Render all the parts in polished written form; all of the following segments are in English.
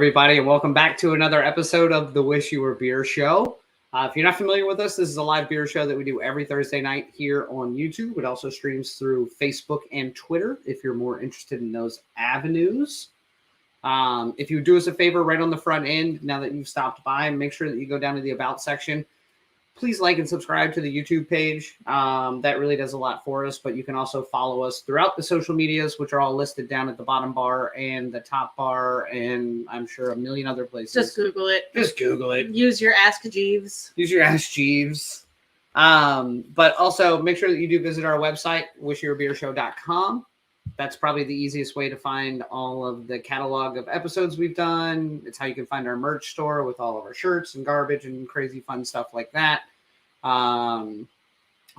everybody, and welcome back to another episode of the Wish You Were Beer Show. If you're not familiar with us, this is a live beer show that we do every Thursday night here on YouTube. It also streams through Facebook and Twitter if you're more interested in those avenues. If you do us a favor right on the front end, now that you've stopped by, make sure that you go down to the About section. Please like and subscribe to the YouTube page. That really does a lot for us, but you can also follow us throughout the social medias, which are all listed down at the bottom bar and the top bar, and I'm sure a million other places. Just Google it. Just Google it. Use your Ask Jeeves. Use your Ask Jeeves. But also make sure that you do visit our website, wishyourbeershow.com. That's probably the easiest way to find all of the catalog of episodes we've done. It's how you can find our merch store with all of our shirts and garbage and crazy fun stuff like that. All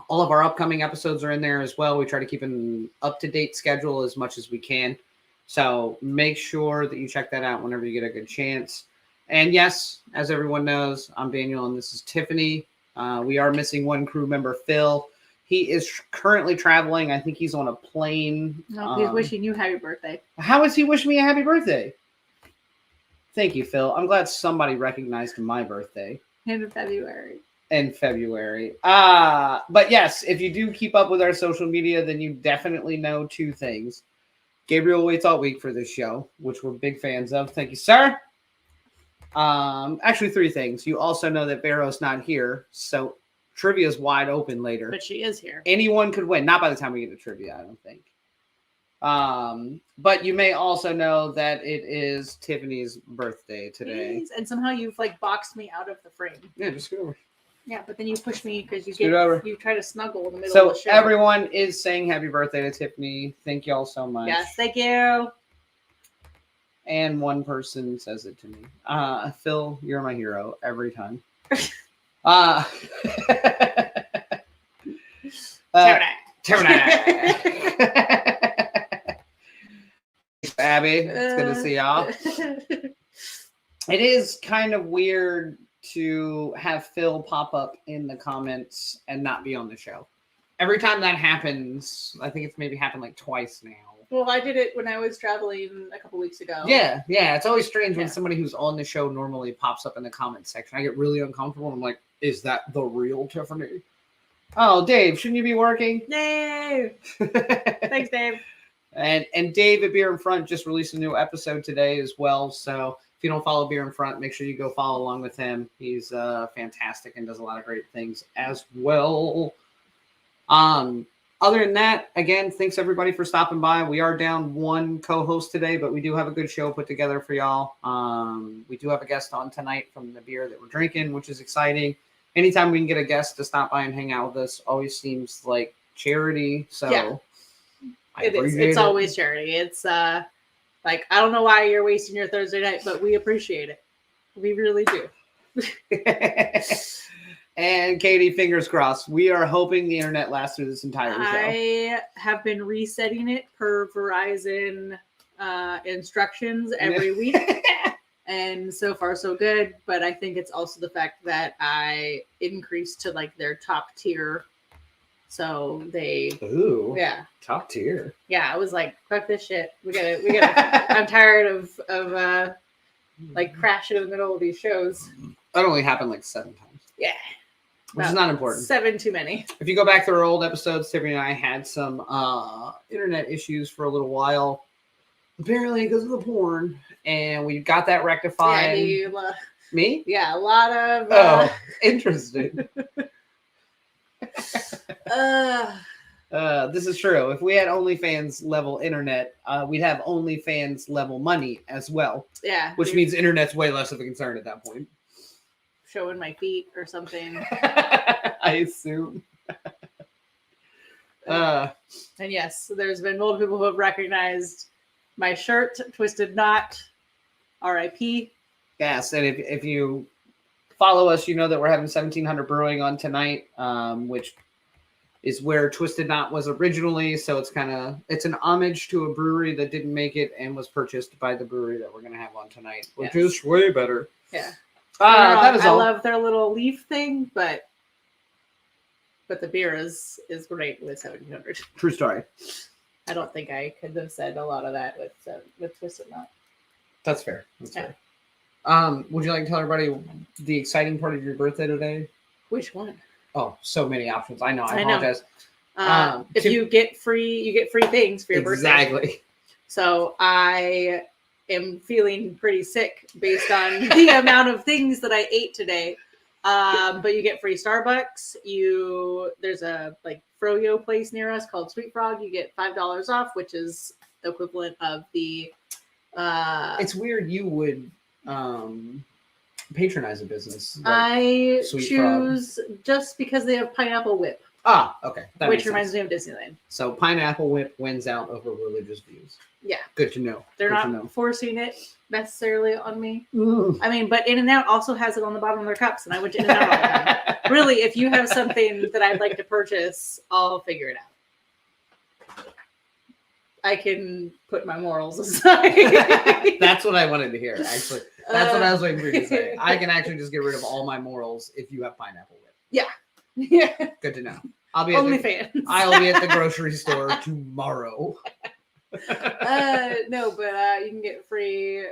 of our upcoming episodes are in there as well. We try to keep an up-to-date schedule as much as we can. So make sure that you check that out whenever you get a good chance. And yes, as everyone knows, I'm Daniel and this is Tiffany. We are missing one crew member, Phil. He is currently traveling. I think he's on a plane. No, he's wishing you happy birthday. How is he wishing me a happy birthday? Thank you, Phil. I'm glad somebody recognized my birthday. In February. But yes, if you do keep up with our social media, then you definitely know two things. Gabriel waits all week for this show, which we're big fans of. Thank you, sir. Actually, three things. You also know that Barrow's not here, so trivia is wide open later. But she is here. Anyone could win. Not by the time we get to trivia, I don't think. But you may also know that it is Tiffany's birthday today. Please. And somehow you've boxed me out of the frame. Yeah, just go over. Yeah, but then you push me because you try to snuggle in the middle of the show. So everyone is saying happy birthday to Tiffany. Thank you all so much. Yes, thank you. And one person says it to me. Phil, you're my hero every time. Abby, it's good to see y'all. It is kind of weird to have Phil pop up in the comments and not be on the show. Every time that happens, I think it's maybe happened like twice now. Well, I did it when I was traveling a couple weeks ago. Yeah. It's always strange when somebody who's on the show normally pops up in the comments section. I get really uncomfortable. And I'm like, is that the real Tiffany? Oh, Dave, shouldn't you be working? No. Thanks, Dave. And Dave at Beer in Front just released a new episode today as well. So if you don't follow Beer in Front, make sure you go follow along with him. He's fantastic and does a lot of great things as well. Other than that, again, thanks everybody for stopping by. We are down one co-host today, but we do have a good show put together for y'all. We do have a guest on tonight from the beer that we're drinking, which is exciting. Anytime we can get a guest to stop by and hang out with us always seems like charity. So yeah. It's always charity. It's I don't know why you're wasting your Thursday night, but we appreciate it. We really do. And Katie, fingers crossed. We are hoping the internet lasts through this entire show. I have been resetting it per Verizon instructions every week. And so far, so good. But I think it's also the fact that I increased to their top tier. So they... Ooh. Yeah. Top tier. Yeah, I was like, fuck this shit. We gotta I'm tired of crashing in the middle of these shows. That only happened 7 times. Yeah. Which is not important. 7 too many. If you go back to our old episodes, Tiffany and I had some internet issues for a little while. Apparently because of the porn. And we got that rectified. Yeah, Me? Yeah, a lot of... Oh, interesting. This is true. If we had OnlyFans level internet, we'd have OnlyFans level money as well. Yeah. Which means internet's way less of a concern at that point. Showing my feet or something. I assume. And yes, there's been multiple people who have recognized my shirt, Twisted Knot, RIP. Yes, and if you follow us, you know that we're having 1700 Brewing on tonight, which is where Twisted Knot was originally. So it's an homage to a brewery that didn't make it and was purchased by the brewery that we're going to have on tonight, which is way better. Yeah. That is I all. love their little leaf thing, but the beer is great with 1700. True story. I don't think I could have said a lot of that with Twisted Knot. That's fair. That's fair. Would you like to tell everybody the exciting part of your birthday today? Which one? Oh, so many options. I know. I I know. apologize. If you get free things for your birthday. Exactly. So I am feeling pretty sick based on the amount of things that I ate today. But you get free Starbucks. There's a like froyo place near us called Sweet Frog. You get $5 off, which is the equivalent of the. It's weird you would patronize a business. Like I Sweet choose just because they have pineapple whip. Okay. That Which makes reminds sense. me of Disneyland. So pineapple whip wins out over religious views. Yeah. Good to know. They're Good to not know. forcing it necessarily on me. Mm. I mean, but In-N-Out also has it on the bottom of their cups, and I went to In-N-Out all the time. Really, if you have something that I'd like to purchase, I'll figure it out. I can put my morals aside. That's what I wanted to hear, actually. That's what I was waiting for you to say. I can actually just get rid of all my morals if you have pineapple whip. Yeah. Good to know. I'll be OnlyFans. I'll be at the grocery store tomorrow. No, but you can get free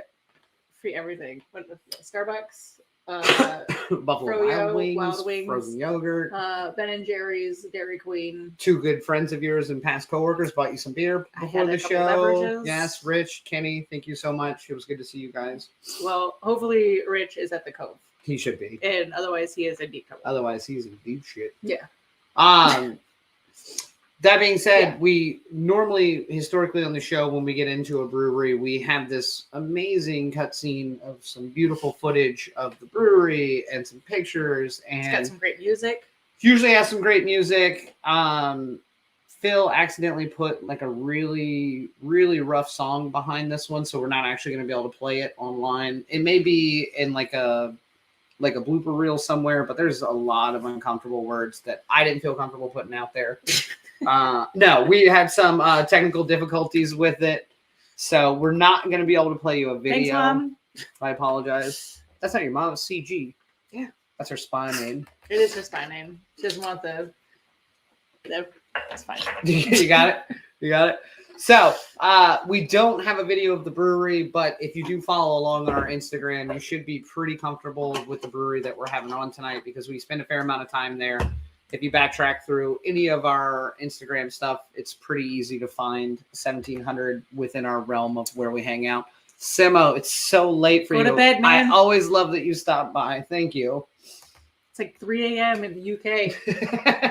everything. What Starbucks, Buffalo Froyo, Wild Wings, frozen yogurt. Ben and Jerry's, Dairy Queen. 2 good friends of yours and past coworkers bought you some beer before the show. Beverages. Yes, Rich, Kenny, thank you so much. It was good to see you guys. Well, hopefully Rich is at the Cove. He should be. And otherwise he is in deep trouble. Otherwise he's in deep shit. Yeah. That being said, we normally, historically on the show, when we get into a brewery, we have this amazing cutscene of some beautiful footage of the brewery and some pictures. And it's got some great music. Usually has some great music. Phil accidentally put like a really, really rough song behind this one, so we're not actually going to be able to play it online. It may be in like a blooper reel somewhere, but there's a lot of uncomfortable words that I didn't feel comfortable putting out there. No, we had some technical difficulties with it, so we're not going to be able to play you a video. Thanks, Mom. I apologize. That's not your mom, it's CG. Yeah. That's her spy name. It is her spy name. She doesn't want the that's fine. You got it? You got it? So, we don't have a video of the brewery, but if you do follow along on our Instagram, you should be pretty comfortable with the brewery that we're having on tonight because we spend a fair amount of time there. If you backtrack through any of our Instagram stuff, it's pretty easy to find 1700 within our realm of where we hang out. Simo, it's so late for you. Go to bed, man. I always love that you stopped by. Thank you. It's like 3 a.m. in the UK.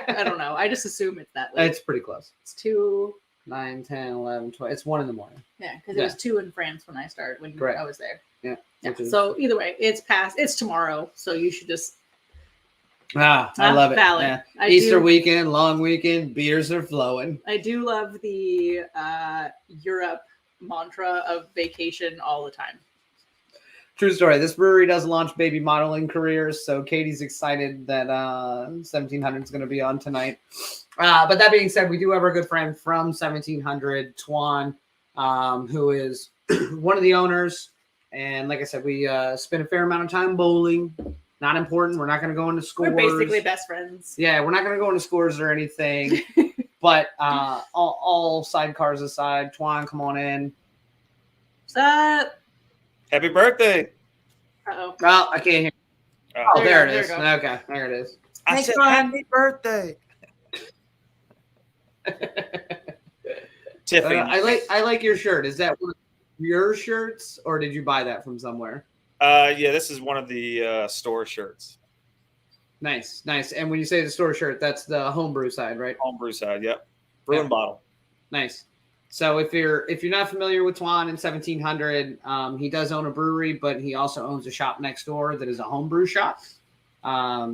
I don't know. I just assume it's that late. It's pretty close. It's 2, 9, 10, 11, 12. It's 1 in the morning. Yeah, because it was 2 in France when I started, when Correct. I was there. Yeah. So either way, it's tomorrow. So you should just. I love it. Valid. Yeah. Easter weekend, long weekend, beers are flowing. I do love the Europe mantra of vacation all the time. True story. This brewery does launch baby modeling careers, so Katie's excited that 1700 is going to be on tonight. But that being said, we do have our good friend from 1700, Tuan, who is one of the owners. And like I said, we spent a fair amount of time bowling. Not important. We're not going to go into scores. We're basically best friends. Yeah, we're not going to go into scores or anything. But all sidecars aside, Tuan, come on in. What's up? Happy birthday. Uh-oh. Oh, I can't hear. Oh, there it is. There we Okay, there it is. I Thanks, said Ron. happy birthday. Tiffany. I like your shirt. Is that one of your shirts, or did you buy that from somewhere? Yeah, this is one of the store shirts. Nice. And when you say the store shirt, that's the homebrew side, right? Homebrew side, yep. Brewing bottle. Nice. So if you're not familiar with Tuan in 1700, he does own a brewery, but he also owns a shop next door that is a homebrew shop.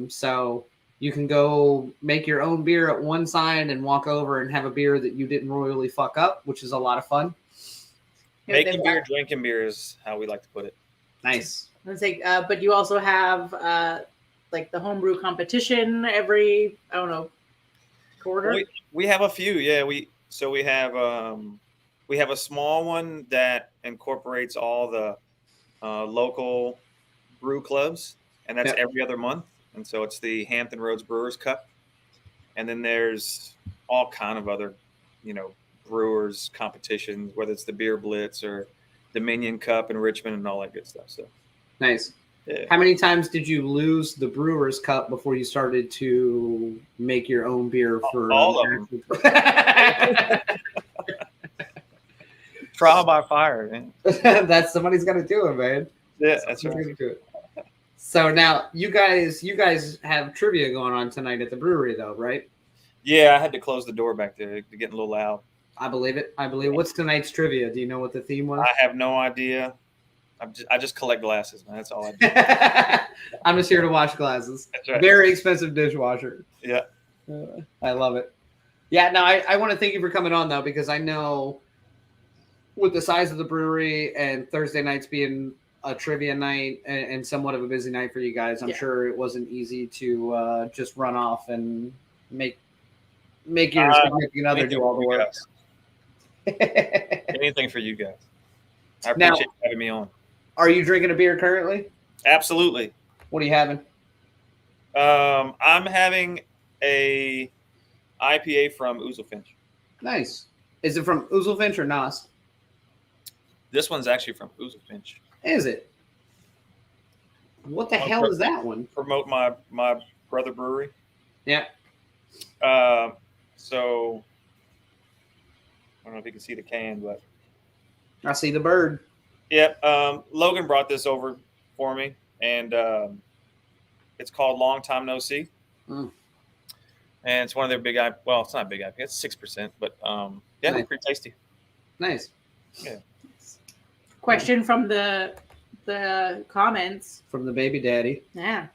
So you can go make your own beer at one side and walk over and have a beer that you didn't royally fuck up, which is a lot of fun. Making beer, drinking beer is how we like to put it. Nice. Let's say, but you also have like the homebrew competition every, I don't know, quarter. We have a few, yeah. We have a small one that incorporates all the local brew clubs, and that's every other month. And so it's the Hampton Roads Brewers Cup, and then there's all kind of other, brewers competitions, whether it's the Beer Blitz or Dominion Cup in Richmond and all that good stuff. So Nice. Yeah. How many times did you lose the Brewer's Cup before you started to make your own beer for all of them? Trial by fire, man. That's somebody's got to do it, man. Yeah, that's right. Do it. So now you guys have trivia going on tonight at the brewery, though, right? Yeah, I had to close the door back there. It's getting a little loud. I believe it. What's tonight's trivia? Do you know what the theme was? I have no idea. I just collect glasses, man. That's all I do. I'm just here to wash glasses. That's right. Very expensive dishwasher. Yeah. I love it. Yeah, no, I want to thank you for coming on, though, because I know with the size of the brewery and Thursday nights being a trivia night and somewhat of a busy night for you guys, I'm sure it wasn't easy to just run off and make your significant other do all the work. Anything for you guys. I appreciate you having me on. Are you drinking a beer currently? Absolutely. What are you having? I'm having a IPA from Ouzelfinch. Nice. Is it from Ouzelfinch or Nos? This one's actually from Ouzelfinch. Is it? What the hell is that one? Promote my brother brewery. Yeah. So I don't know if you can see the can, but I see the bird. Yep. Logan brought this over for me, and it's called Long Time No See. Mm. And it's one of their big IPA. Well, it's not big IPA. It's 6%, but yeah, Nice. pretty tasty. Nice. Yeah. Question from the comments. From the baby daddy. Yeah.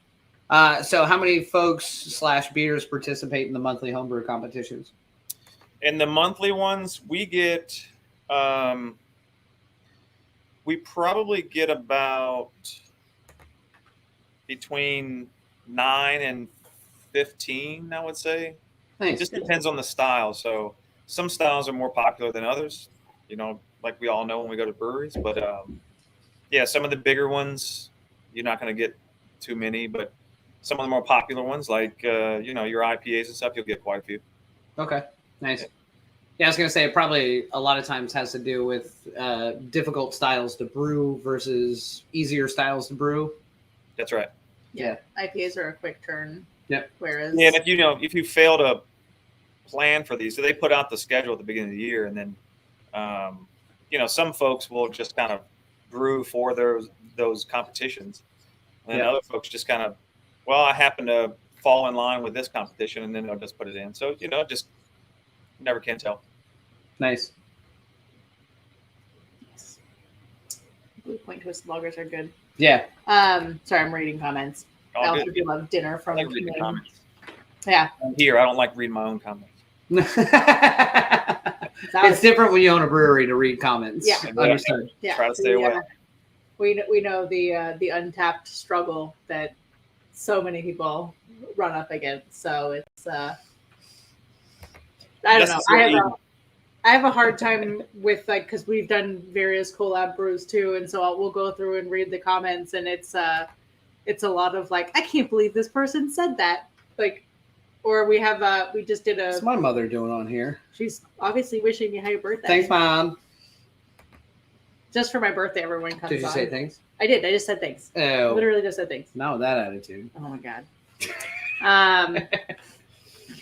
So how many folks / beers participate in the monthly homebrew competitions? In the monthly ones, we get we probably get about between 9 and 15, I would say. Nice. It just depends on the style. So some styles are more popular than others, like we all know when we go to breweries. But yeah, some of the bigger ones, you're not going to get too many. But some of the more popular ones, like your IPAs and stuff, you'll get quite a few. Okay, nice. Yeah, I was going to say it probably a lot of times has to do with difficult styles to brew versus easier styles to brew. That's right. Yeah. IPAs are a quick turn. Yep. Whereas Yeah, and if you fail to plan for these, so they put out the schedule at the beginning of the year, and then some folks will just kind of brew for those competitions, and then other folks just kind of, I happen to fall in line with this competition, and then they'll just put it in. So just never can tell. Nice. Blue Point Twist loggers are good. Yeah. Sorry, I'm reading comments. I All also good. do love dinner from I like reading comments. Yeah. Here, I don't like reading my own comments. It's different when you own a brewery to read comments. Yeah. Understood. Yeah. Try to stay away. We know the untapped struggle that so many people run up against. So it's I don't know. I have a hard time with because we've done various collab brews too, and so we'll go through and read the comments, and it's a lot of I can't believe this person said that, or we just did What's my mother doing on here? She's obviously wishing me happy birthday. Thanks, Mom. Just for my birthday, everyone comes. Did you say thanks? I did. I just said thanks. Oh, Literally just said thanks. not with that attitude. Oh my god.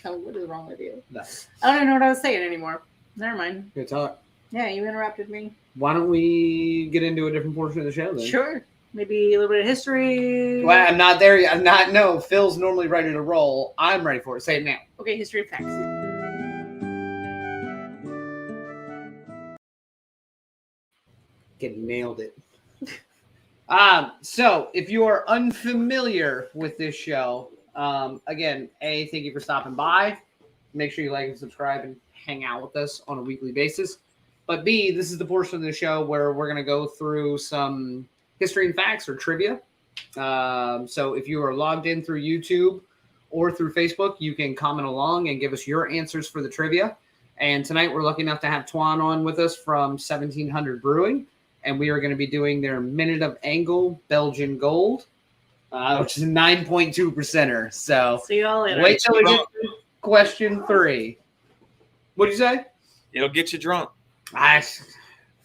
What is wrong with you? No. I don't even know what I was saying anymore. Never mind. Good talk. Yeah, you interrupted me. Why don't we get into a different portion of the show then? Sure. Maybe a little bit of history. Well, I'm not there yet. No, Phil's normally ready to roll. I'm ready for it. Say it now. Okay, history of facts. Get nailed it. So if you are unfamiliar with this show, again, thank you for stopping by. Make sure you like and subscribe and hang out with us on a weekly basis. But B, this is the portion of the show where we're going to go through some history and facts or trivia. So if you are logged in through YouTube or through Facebook, you can comment along and give us your answers for the trivia. And tonight we're lucky enough to have Twan on with us from 1700 Brewing. And we are going to be doing their Minute of Angle Belgian Gold, which is a 9.2%er. So see y'all later. Wait till we get to question 3. What'd you say? It'll get you drunk. Fuck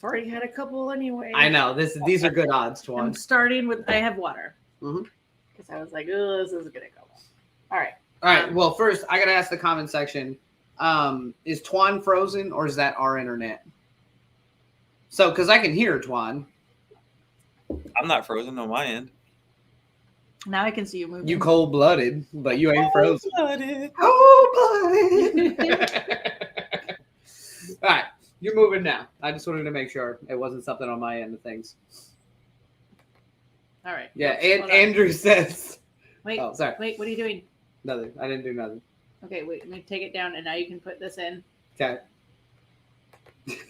already had a couple anyway. I know these are good odds, I'm Twan. starting with I have water Mhm. because I was like, oh, this is gonna go. All right. All right. Well, first I gotta ask the comment section. Is Twan frozen or is that our internet? So, because I can hear Twan. I'm not frozen on my end. Now I can see you moving. You cold blooded, but you ain't frozen. Cold-blooded. Cold blooded. All right, you're moving now. I just wanted to make sure it wasn't something on my end of things. All right. Yeah, Oops, and hold on. Andrew says. Wait. Oh, sorry. Wait. What are you doing? Nothing. I didn't do nothing. Okay. Wait. Let me take it down, and now you can put this in. Okay.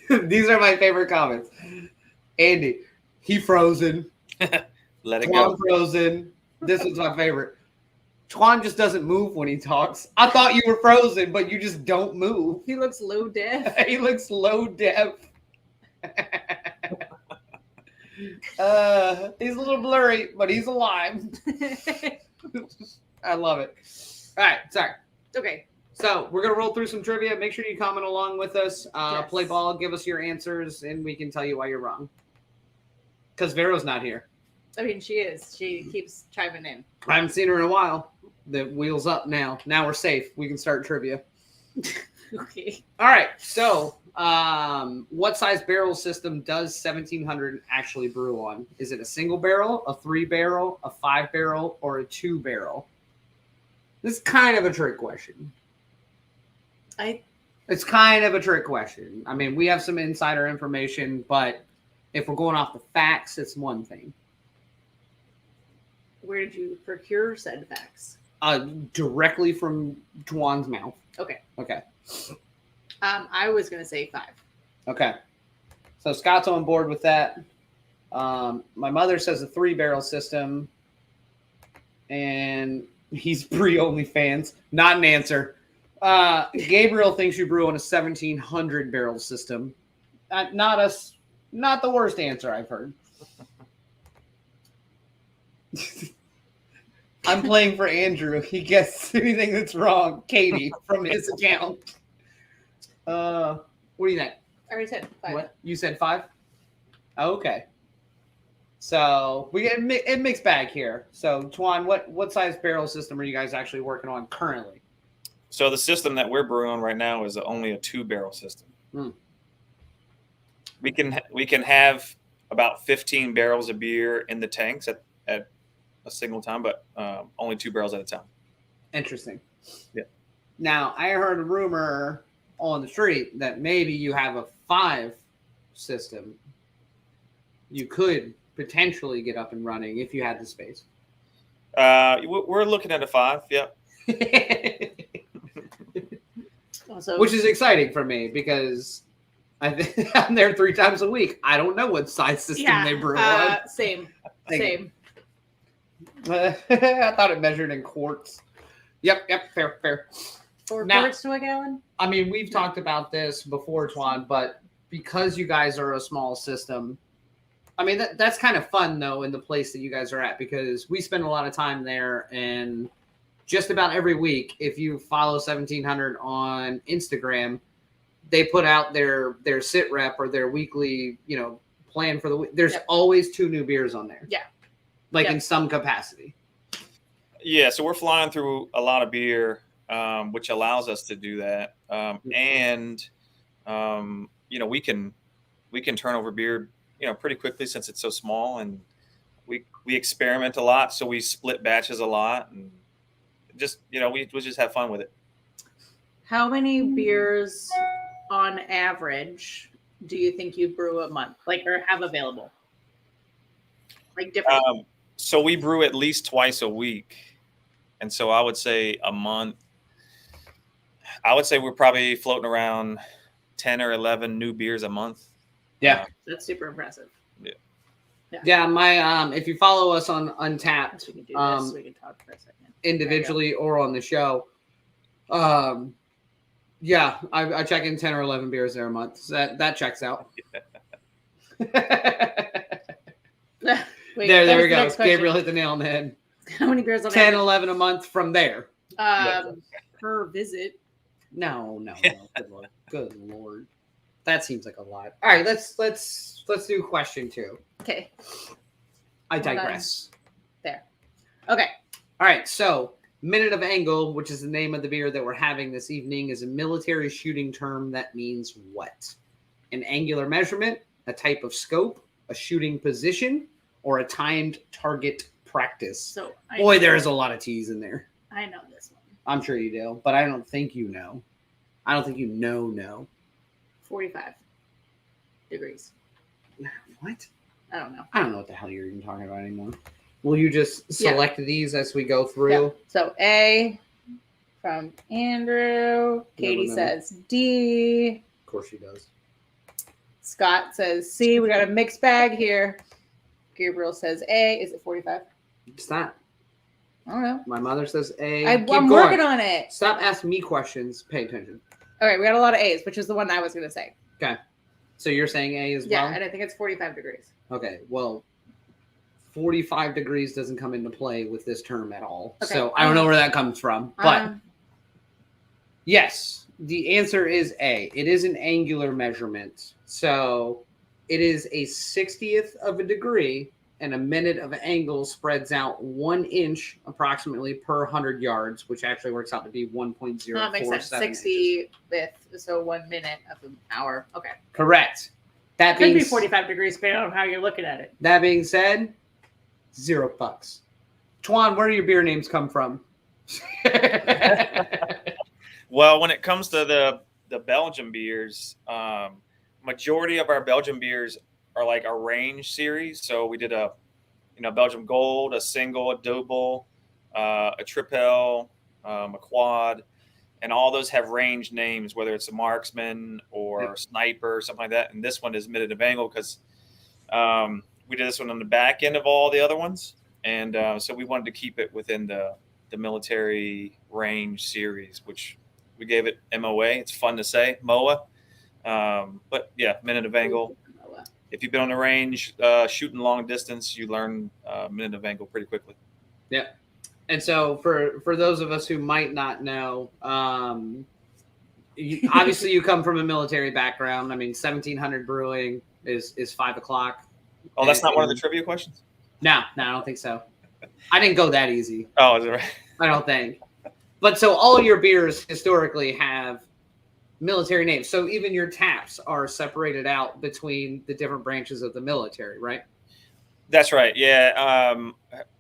These are my favorite comments. Andy, he frozen. Let it Twan go. frozen. This was my favorite. Twan just doesn't move when he talks. I thought you were frozen, but you just don't move. He looks low def. He looks low def. He's a little blurry, but he's alive. I love it. All right, sorry. Okay. So we're gonna roll through some trivia. Make sure you comment along with us. Yes. Play ball, give us your answers, and we can tell you why you're wrong. Because Vero's not here. I mean, she is. She keeps chiming in. I haven't seen her in a while. The wheel's up now. Now we're safe. We can start trivia. Okay. All right. So, what size barrel system does 1700 actually brew on? Is it a single barrel, a 3-barrel, a 5-barrel, or a 2-barrel? This is kind of a trick question. It's kind of a trick question. I mean, we have some insider information, but if we're going off the facts, it's one thing. Where did you procure said facts? Directly from Twan's mouth. Okay. Okay. I was gonna say 5. Okay. So Scott's on board with that. My mother says a 3-barrel system, and he's pre-only fans. Not an answer. Gabriel thinks you brew on a 1700 barrel system. Not the worst answer I've heard. I'm playing for Andrew. He gets anything that's wrong. Katie from his account. What do you think? I already said 5. What you said 5? Okay. So we get a mixed bag here. So Twan, what size barrel system are you guys actually working on currently? So the system that we're brewing on right now is only a 2-barrel system. We can have about 15 barrels of beer in the tanks at a single time, but only 2 barrels at a time. Interesting. Yeah. Now I heard a rumor on the street that maybe you have a 5 system. You could potentially get up and running if you had the space. We're looking at a 5. Yeah. Also, Which is exciting for me because I'm there 3 times a week. I don't know what size system they brew on. Same. I thought it measured in quarts. Yep, fair. 4 Now- quarts to a gallon? I mean, we've talked about this before, Twan, but because you guys are a small system, I mean, that's kind of fun, though, in the place that you guys are at, because we spend a lot of time there, and just about every week, if you follow 1700 on Instagram, they put out their sit rep or their weekly, plan for the week. There's always 2 new beers on there. Yeah. Like in some capacity. Yeah, so we're flying through a lot of beer, which allows us to do that. And we can turn over beer, pretty quickly since it's so small, and we experiment a lot. So we split batches a lot, and just we just have fun with it. How many beers on average do you think you brew a month, or have available? Like different. So we brew at least twice a week, and so I would say a month. I would say we're probably floating around 10 or 11 new beers a month. Yeah. That's super impressive. Yeah, my if you follow us on Untapped, We can do this. We can talk for a second. individually or on the show, I check in 10 or 11 beers there a month. So that checks out. Wait, there that we was the go. next question. Gabriel hit the nail on the head. How many beers on 10, average? 11 a month from there. Per visit. No. Good Lord. Good Lord. That seems like a lot. All right, let's do question 2. Okay. I Hold on. digress. There. Okay. All right, so Minute of Angle, which is the name of the beer that we're having this evening, is a military shooting term that means what? An angular measurement, a type of scope, a shooting position, or a timed target practice? So Boy, there's a lot of T's in there. I know this one. I'm sure you do, but I don't think you know. I don't think you know. 45 degrees. What? I don't know. I don't know what the hell you're even talking about anymore. Will you just select these as we go through? Yeah. So A from Andrew. Katie says D. Of course she does. Scott says C. We got a mixed bag here. Gabriel says A. Is it 45? It's not. I don't know. My mother says A. I'm working on it. Stop asking me questions. Pay attention. All right, we got a lot of A's, which is the one I was going to say. Okay. So you're saying A as well? Yeah, and I think it's 45 degrees. Okay, well, 45 degrees doesn't come into play with this term at all. Okay. So I don't know where that comes from. But yes, the answer is A. It is an angular measurement. So it is a 60th of a degree, and a minute of angle spreads out 1 inch approximately per 100 yards, which actually works out to be 1.047. That makes sense. 60 with, so 1 minute of an hour. Okay. Correct. That Could being be 45 degrees, depending on how you're looking at it. That being said, $0. Twan, where do your beer names come from? Well, when it comes to the Belgian beers, majority of our Belgian beers are like a range series. So we did a Belgian Gold, a single, a double, a triple, a quad, and all those have range names, whether it's a marksman or a sniper or something like that. And this one is Minute of Angle because we did this one on the back end of all the other ones. And so we wanted to keep it within the military range series, which we gave it MOA. It's fun to say, MOA. But yeah, Minute of Angle. If you've been on the range shooting long distance, you learn Minute of Angle pretty quickly. Yeah. And so for those of us who might not know, obviously you come from a military background. I mean, 1700 Brewing is 5 o'clock. Oh, that's not one of the trivia questions? No, I don't think so. I didn't go that easy. Oh, is it right? I don't think. But so all your beers historically have military names. So even your taps are separated out between the different branches of the military, right? That's right. Yeah.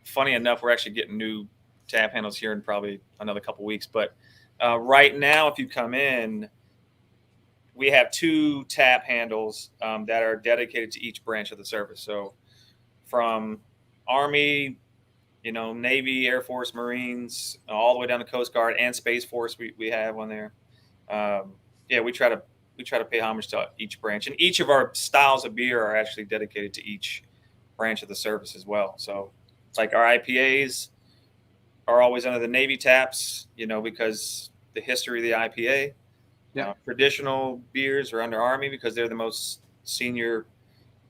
Funny enough, we're actually getting new tap handles here in probably another couple weeks. But right now, if you come in, we have 2 tap handles that are dedicated to each branch of the service. So from Army, Navy, Air Force, Marines, all the way down to Coast Guard and Space Force, we have on there. Yeah, we try to pay homage to each branch, and each of our styles of beer are actually dedicated to each branch of the service as well. So it's like our IPAs are always under the Navy taps, because the history of the IPA. Yeah. Traditional beers are under Army because they're the most senior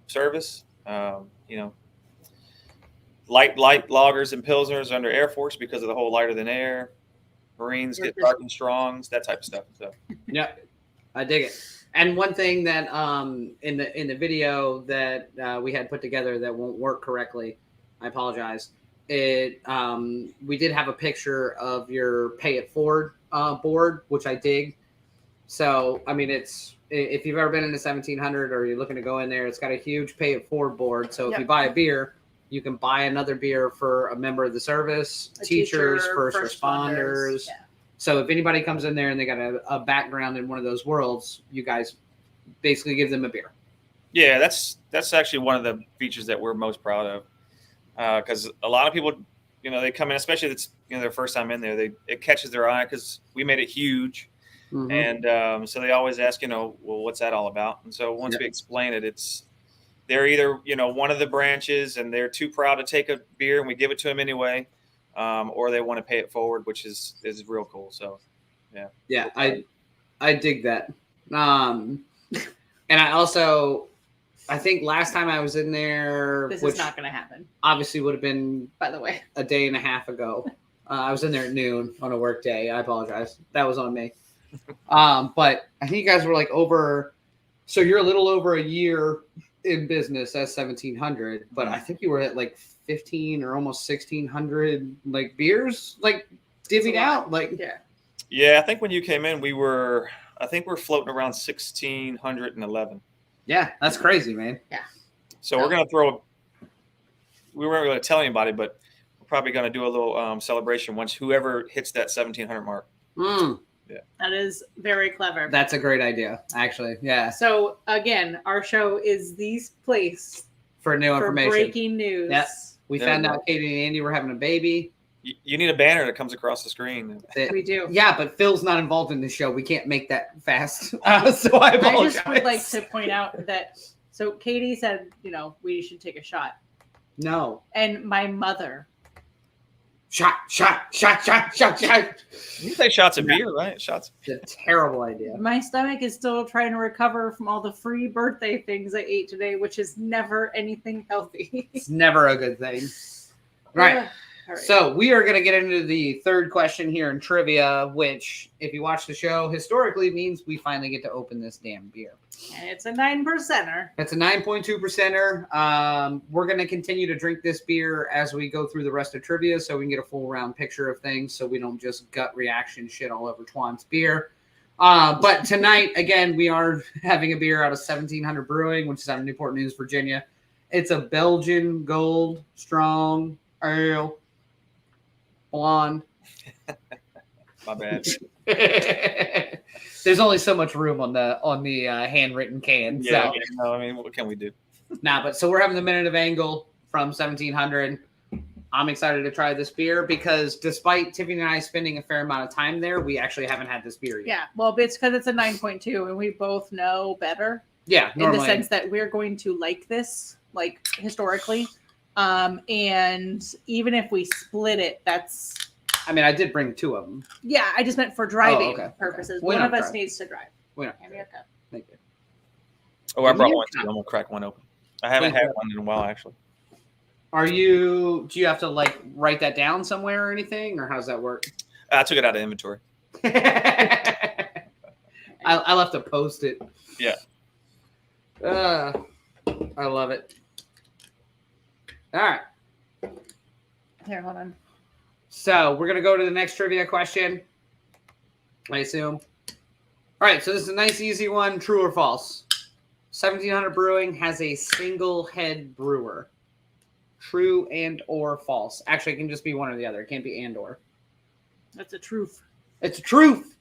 service. Light lagers and pilsners under Air Force because of the whole lighter than air. Marines get dark and strongs, that type of stuff. So yeah, I dig it. And one thing that in the video that we had put together that won't work correctly, I apologize. We did have a picture of your pay it forward board, which I dig. So I mean, if you've ever been in the 1700 or you're looking to go in there, it's got a huge pay it forward board. So if you buy a beer, you can buy another beer for a member of the service, teachers, first responders. Yeah. So if anybody comes in there and they got a background in one of those worlds, you guys basically give them a beer. Yeah, that's actually one of the features that we're most proud of. Because a lot of people, they come in, especially if it's their first time in there, it catches their eye because we made it huge. Mm-hmm. And so they always ask, well, what's that all about? And so once we explain it, they're either, one of the branches and they're too proud to take a beer and we give it to them anyway, or they want to pay it forward, which is real cool. So, yeah. Yeah, I dig that. And I think last time I was in there, this is not going to happen. Obviously would have been, by the way, a day and a half ago. I was in there at noon on a work day. I apologize. That was on me. But I think you guys were like over So you're a little over a year in business as 1700, but I think you were at like 15 or almost 1600 like beers like divvied out. Like Yeah. I think when you came in, we're floating around 1611. Yeah, that's crazy, man. Yeah. So we're gonna we weren't going to tell anybody, but we're probably going to do a little celebration once whoever hits that 1700 mark. Yeah, that is very clever. That's a great idea, actually. Yeah. So again, our show is the place for new information, breaking news. Yep. We found out Katie and Andy were having a baby. You need a banner that comes across the screen. We do. Yeah, but Phil's not involved in the show. We can't make that fast. So I apologize. I just would like to point out that, so Katie said, we should take a shot. No. And my mother. Shot. You say shots of beer, right? Shots. It's a terrible idea. My stomach is still trying to recover from all the free birthday things I ate today, which is never anything healthy. It's never a good thing. Right. All right. So we are going to get into the third question here in trivia, which, if you watch the show, historically means we finally get to open this damn beer. And it's a 9%er. It's a 9.2%er. We're going to continue to drink this beer as we go through the rest of trivia so we can get a full round picture of things so we don't just gut reaction shit all over Twan's beer. But tonight, again, we are having a beer out of 1700 Brewing, which is out of Newport News, Virginia. It's a Belgian gold strong ale. Blonde. My bad. There's only so much room on the handwritten can. Yeah, so. no, I mean, what can we do? But so we're having the Minute of Angle from 1700. I'm excited to try this beer because despite Tiffany and I spending a fair amount of time there, we actually haven't had this beer yet. Yeah, well, it's because it's a 9.2 and we both know better. Yeah, normally. In the sense that we're going to like this, like historically. And even if we split it, that's... I mean, I did bring two of them. Yeah, I just meant for driving Okay. purposes. One of us needs to drive. Thank you. Oh, I brought one too. I'm going to crack one open. I haven't had one in a while, actually. Do you have to like write that down somewhere or anything, or how does that work? I took it out of inventory. I left a Post-it. Yeah. I love it. All right. Here, hold on. So we're going to go to the next trivia question, I assume. All right, so this is a nice, easy one. True or false? 1700 Brewing has a single head brewer. True and or false? Actually, it can just be one or the other. It can't be and or. That's a truth. It's a truth.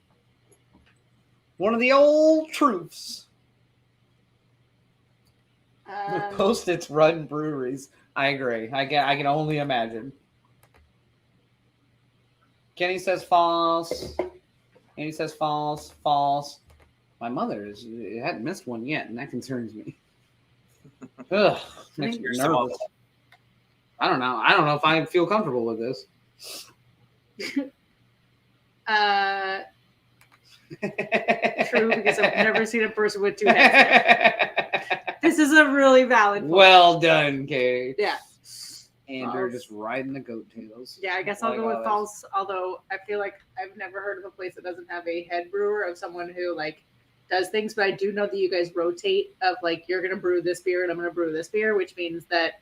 One of the old truths. Post-its run breweries. I agree. I can only imagine. Kenny says false. Andy says false. False. My mother hadn't missed one yet, and that concerns me. Ugh, makes me nervous. I don't know. I don't know if I feel comfortable with this. True, because I've never seen a person with two heads. This is a really valid point. Well done, Katie. Yeah. Andrew just riding the coattails. Yeah, I guess I'll go with false, although I feel like I've never heard of a place that doesn't have a head brewer of someone who like does things, but I do know that you guys rotate of like you're gonna brew this beer and I'm gonna brew this beer, which means that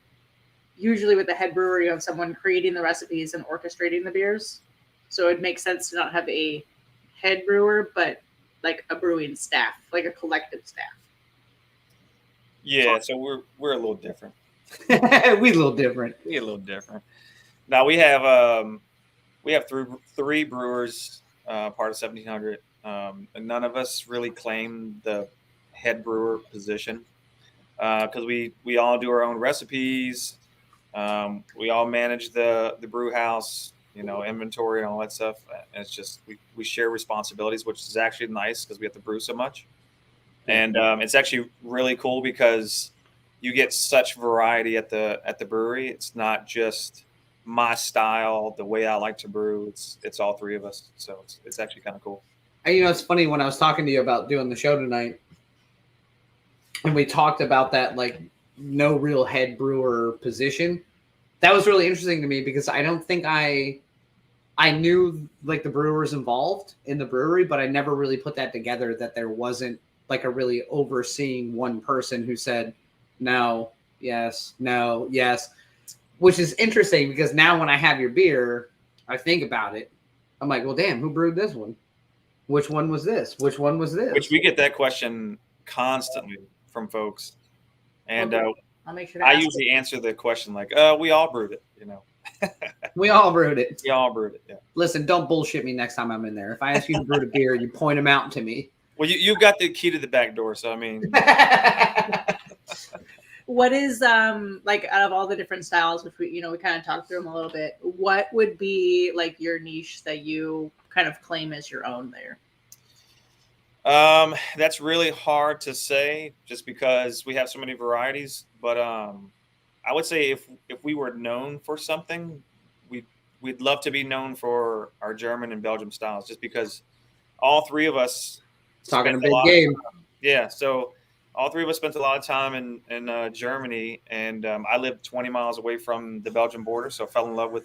usually with the head brewer you have someone creating the recipes and orchestrating the beers. So it makes sense to not have a head brewer, but like a brewing staff, like a collective staff. Yeah, so we're a little different. We a little different. We're a little different. Now we have three brewers, part of 1700. And none of us really claim the head brewer position because we all do our own recipes. We all manage the brew house, inventory and all that stuff. And it's just we share responsibilities, which is actually nice because we have to brew so much. And it's actually really cool because you get such variety at the brewery. It's not just my style, the way I like to brew. It's all three of us, so it's actually kind of cool. And, it's funny when I was talking to you about doing the show tonight, and we talked about that like no real head brewer position. That was really interesting to me because I don't think I knew like the brewers involved in the brewery, but I never really put that together that there wasn't like a really overseeing one person who said no, yes, no, yes, which is interesting because now when I have your beer, I think about it. I'm like, well, damn, who brewed this one? Which one was this? Which one was this? Which we get that question constantly from folks, and I'll make sure to I ask usually it. answer the question like, "We all brewed it," you know. We all brewed it. We all brewed it. Yeah. Listen, don't bullshit me next time I'm in there. If I ask you to brew a beer, you point them out to me. Well, you've got the key to the back door, so I mean, What is like out of all the different styles, which we kind of talked through them a little bit, what would be like your niche that you kind of claim as your own there? that's really hard to say just because we have so many varieties. But I would say if we were known for something, we'd love to be known for our German and Belgian styles, just because all three of us Talking a spent big lot game. of time. Yeah, so all three of us spent a lot of time in Germany, and I lived 20 miles away from the Belgian border, so I fell in love with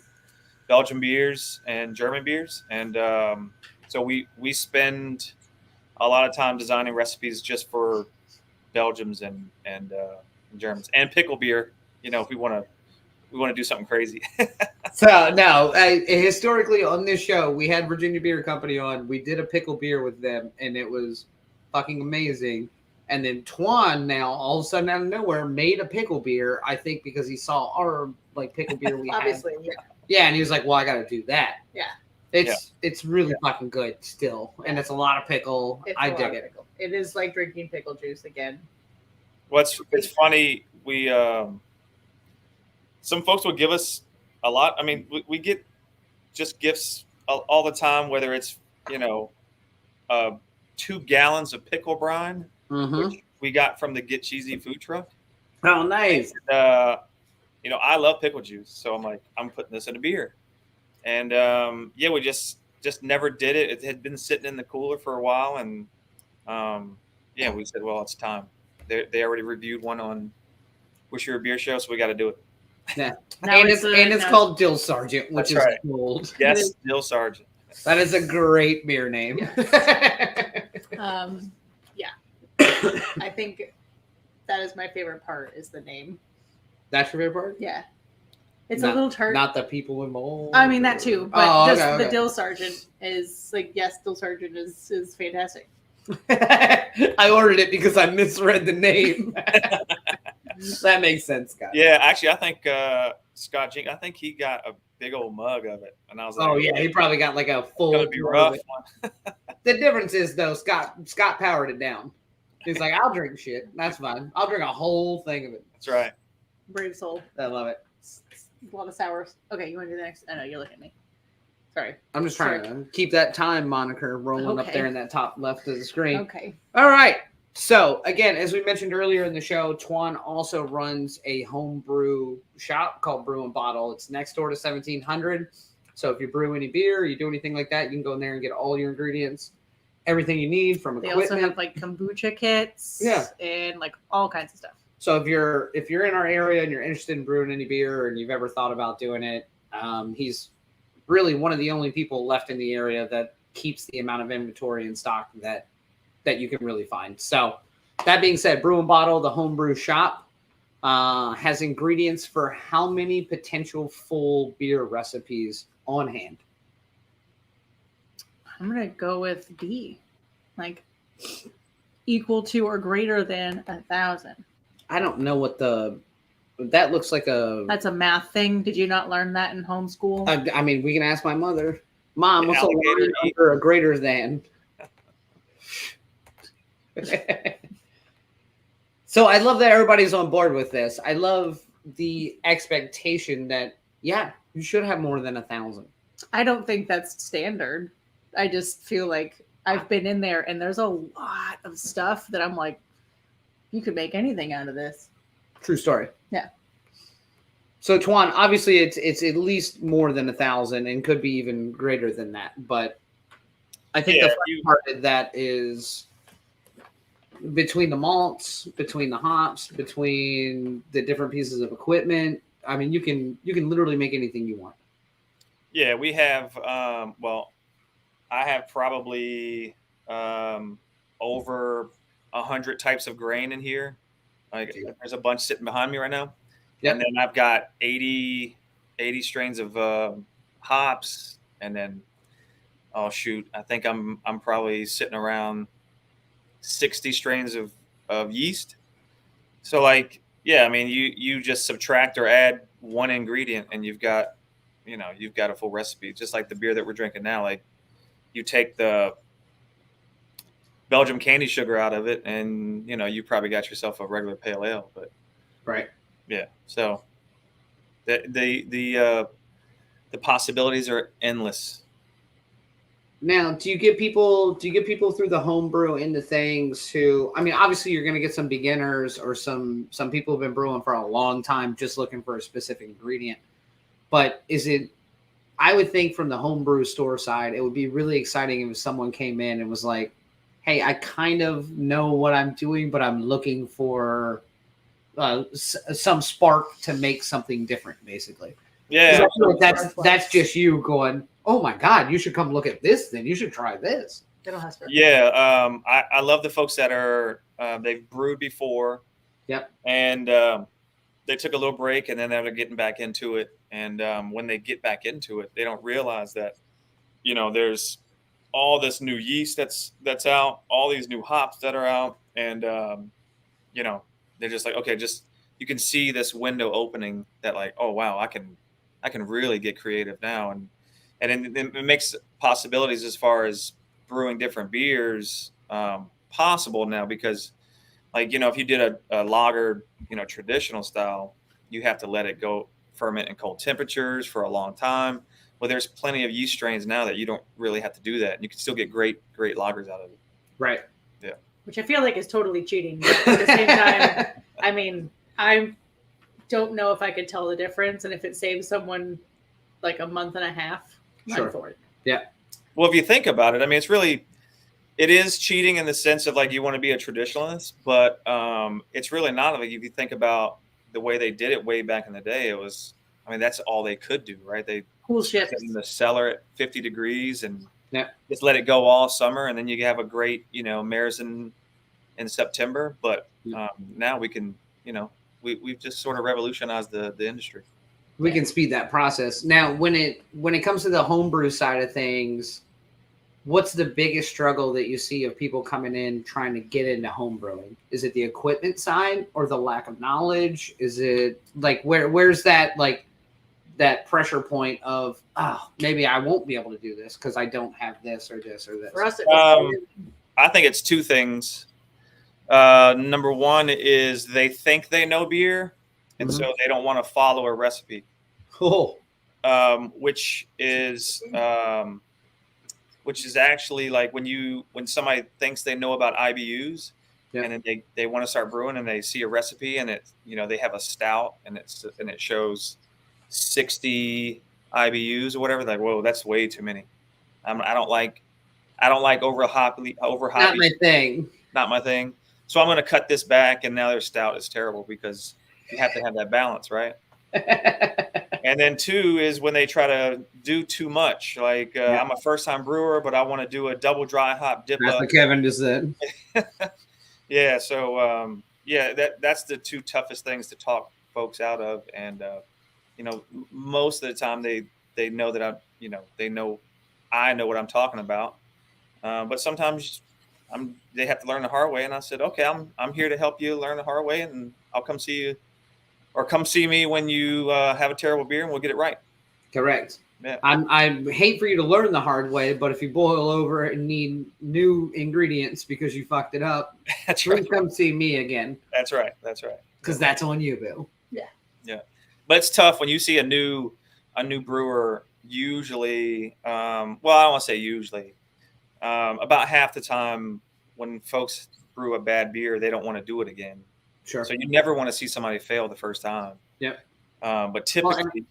Belgian beers and German beers, and so we spend a lot of time designing recipes just for Belgians and Germans, and pickle beer. If we want to do something crazy. So no, historically on this show, we had Virginia Beer Company on. We did a pickle beer with them, and it was fucking amazing. And then Twan now all of a sudden out of nowhere made a pickle beer. I think because he saw our like pickle beer we Obviously, had. yeah. Yeah, and he was like, "Well, I got to do that." Yeah. It's really fucking good still, and it's a lot of pickle. I dig it. Pickle. It is like drinking pickle juice again. It's funny. We some folks will give us a lot. I mean, we get just gifts all the time, whether it's 2 gallons of pickle brine, which we got from the Get Cheesy food truck. Oh, nice. I love pickle juice, so I'm like, I'm putting this in a beer, and we just never did it. It had been sitting in the cooler for a while, and we said, well, it's time. They already reviewed one on Wish You Were a Beer Show, so we got to do it. Yeah, and it's called Dill Sergeant, which is gold. Yes, Dill Sergeant. That is a great beer name. Yeah. I think that is my favorite part is the name. That's your favorite part? Yeah. It's a little tart. Not the people involved. I mean that too, but okay. The Dill Sergeant is like, yes, Dill Sergeant is fantastic. I ordered it because I misread the name. That makes sense, guys. Yeah, actually, I think Scott Jink, I think he got a big old mug of it, and I was like, "Oh yeah, he probably got like a full." It's gonna be rough. The difference is though, Scott powered it down. He's like, "I'll drink shit. That's fine. I'll drink a whole thing of it." That's right. Brave soul. I love it. A lot of sours. Okay, you want to do the next? I know you're looking at me. Sorry. I'm just trying to keep that time moniker rolling up there in that top left of the screen. Okay. All right. So again, as we mentioned earlier in the show, Twan also runs a homebrew shop called Brew and Bottle. It's next door to 1700. So if you brew any beer, you do anything like that, you can go in there and get all your ingredients, everything you need from equipment. They also have like kombucha kits, and like all kinds of stuff. So if you're in our area and you're interested in brewing any beer and you've ever thought about doing it, he's really one of the only people left in the area that keeps the amount of inventory and stock that you can really find. So that being said, Brew and Bottle, the homebrew shop, has ingredients for how many potential full beer recipes on hand? I'm going to go with B, like equal to or greater than 1,000. I don't know what that looks like That's a math thing. Did you not learn that in homeschool? I mean, we can ask my mother. Mom, what's a line under a greater than? So I love that everybody's on board with this. I love the expectation that, yeah, you should have more than 1,000. I don't think that's standard. I just feel like I've been in there and there's a lot of stuff that I'm like, you could make anything out of this. True story. Yeah. So Twan, obviously it's at least more than 1,000 and could be even greater than that. But I think the fun part of that is between the malts, between the hops, between the different pieces of equipment. I mean, you can literally make anything you want. Yeah, we have. I have probably over 100 types of grain in here. Like there's a bunch sitting behind me right now. Yep. And then I've got 80 strains of hops, and then oh shoot, I think I'm probably sitting around 60 strains of yeast. So like, yeah, I mean, you just subtract or add one ingredient and you've got a full recipe. Just like the beer that we're drinking now. Like you take the Belgian candy sugar out of it and you probably got yourself a regular pale ale. But Right. yeah, so the possibilities are endless. Now, do you get people through the homebrew into things who, I mean, obviously you're going to get some beginners or some people who've been brewing for a long time just looking for a specific ingredient. But I would think from the homebrew store side, it would be really exciting if someone came in and was like, hey, I kind of know what I'm doing, but I'm looking for some spark to make something different, basically. Yeah. I feel like that's just you going, oh my God, you should come look at this, then you should try this. They don't have to. Yeah. I love the folks that are, they've brewed before. Yep. And they took a little break and then they're getting back into it. And when they get back into it, they don't realize that, there's all this new yeast that's out, all these new hops that are out. And, they're just like, okay, you can see this window opening that like, oh, wow, I can really get creative now. And it makes possibilities as far as brewing different beers possible now, because like, if you did a lager, traditional style, you have to let it go ferment in cold temperatures for a long time. Well, there's plenty of yeast strains now that you don't really have to do that. And you can still get great lagers out of it. Right. Yeah. Which I feel like is totally cheating. But at the same time, I mean, I don't know if I could tell the difference. And if it saves someone like a month and a half, Sure. for it. Yeah. Well, if you think about it, I mean, it is cheating in the sense of like you want to be a traditionalist, but it's really not. Like if you think about the way they did it way back in the day, that's all they could do, right? They Cool shit in the cellar at 50 degrees and yeah, just let it go all summer, and then you have a great, Marzen in September. But now we can, we've just sort of revolutionized the industry. We can speed that process. Now, when it comes to the homebrew side of things, what's the biggest struggle that you see of people coming in trying to get into homebrewing? Is it the equipment side or the lack of knowledge? Is it like where's that like that pressure point of maybe I won't be able to do this because I don't have this or this or this? For us, I think it's two things. Number one is they think they know beer, and so they don't want to follow a recipe. Cool. Which is actually like when somebody thinks they know about IBUs, and then they want to start brewing and they see a recipe and they have a stout and it shows 60 IBUs or whatever. Like, whoa, that's way too many. I don't like over hoppy. Not my thing. Not my thing. So I'm going to cut this back, and now their stout is terrible because you have to have that balance, right? And then two is when they try to do too much. Like I'm a first-time brewer, but I want to do a double dry hop dip. That's what Kevin just said. Yeah. So that's the two toughest things to talk folks out of. And most of the time they know that I know what I'm talking about. But sometimes they have to learn the hard way. And I said, okay, I'm here to help you learn the hard way, and I'll come see you. Or come see me when you have a terrible beer, and we'll get it right. Correct. Yeah. I hate for you to learn the hard way, but if you boil over and need new ingredients because you fucked it up, that's right. Come see me again. That's right. Because that's on you, Bill. Yeah. But it's tough when you see a new brewer. Usually, I don't want to say usually. About half the time, when folks brew a bad beer, they don't want to do it again. Sure. So you never want to see somebody fail the first time. Yep. But typically,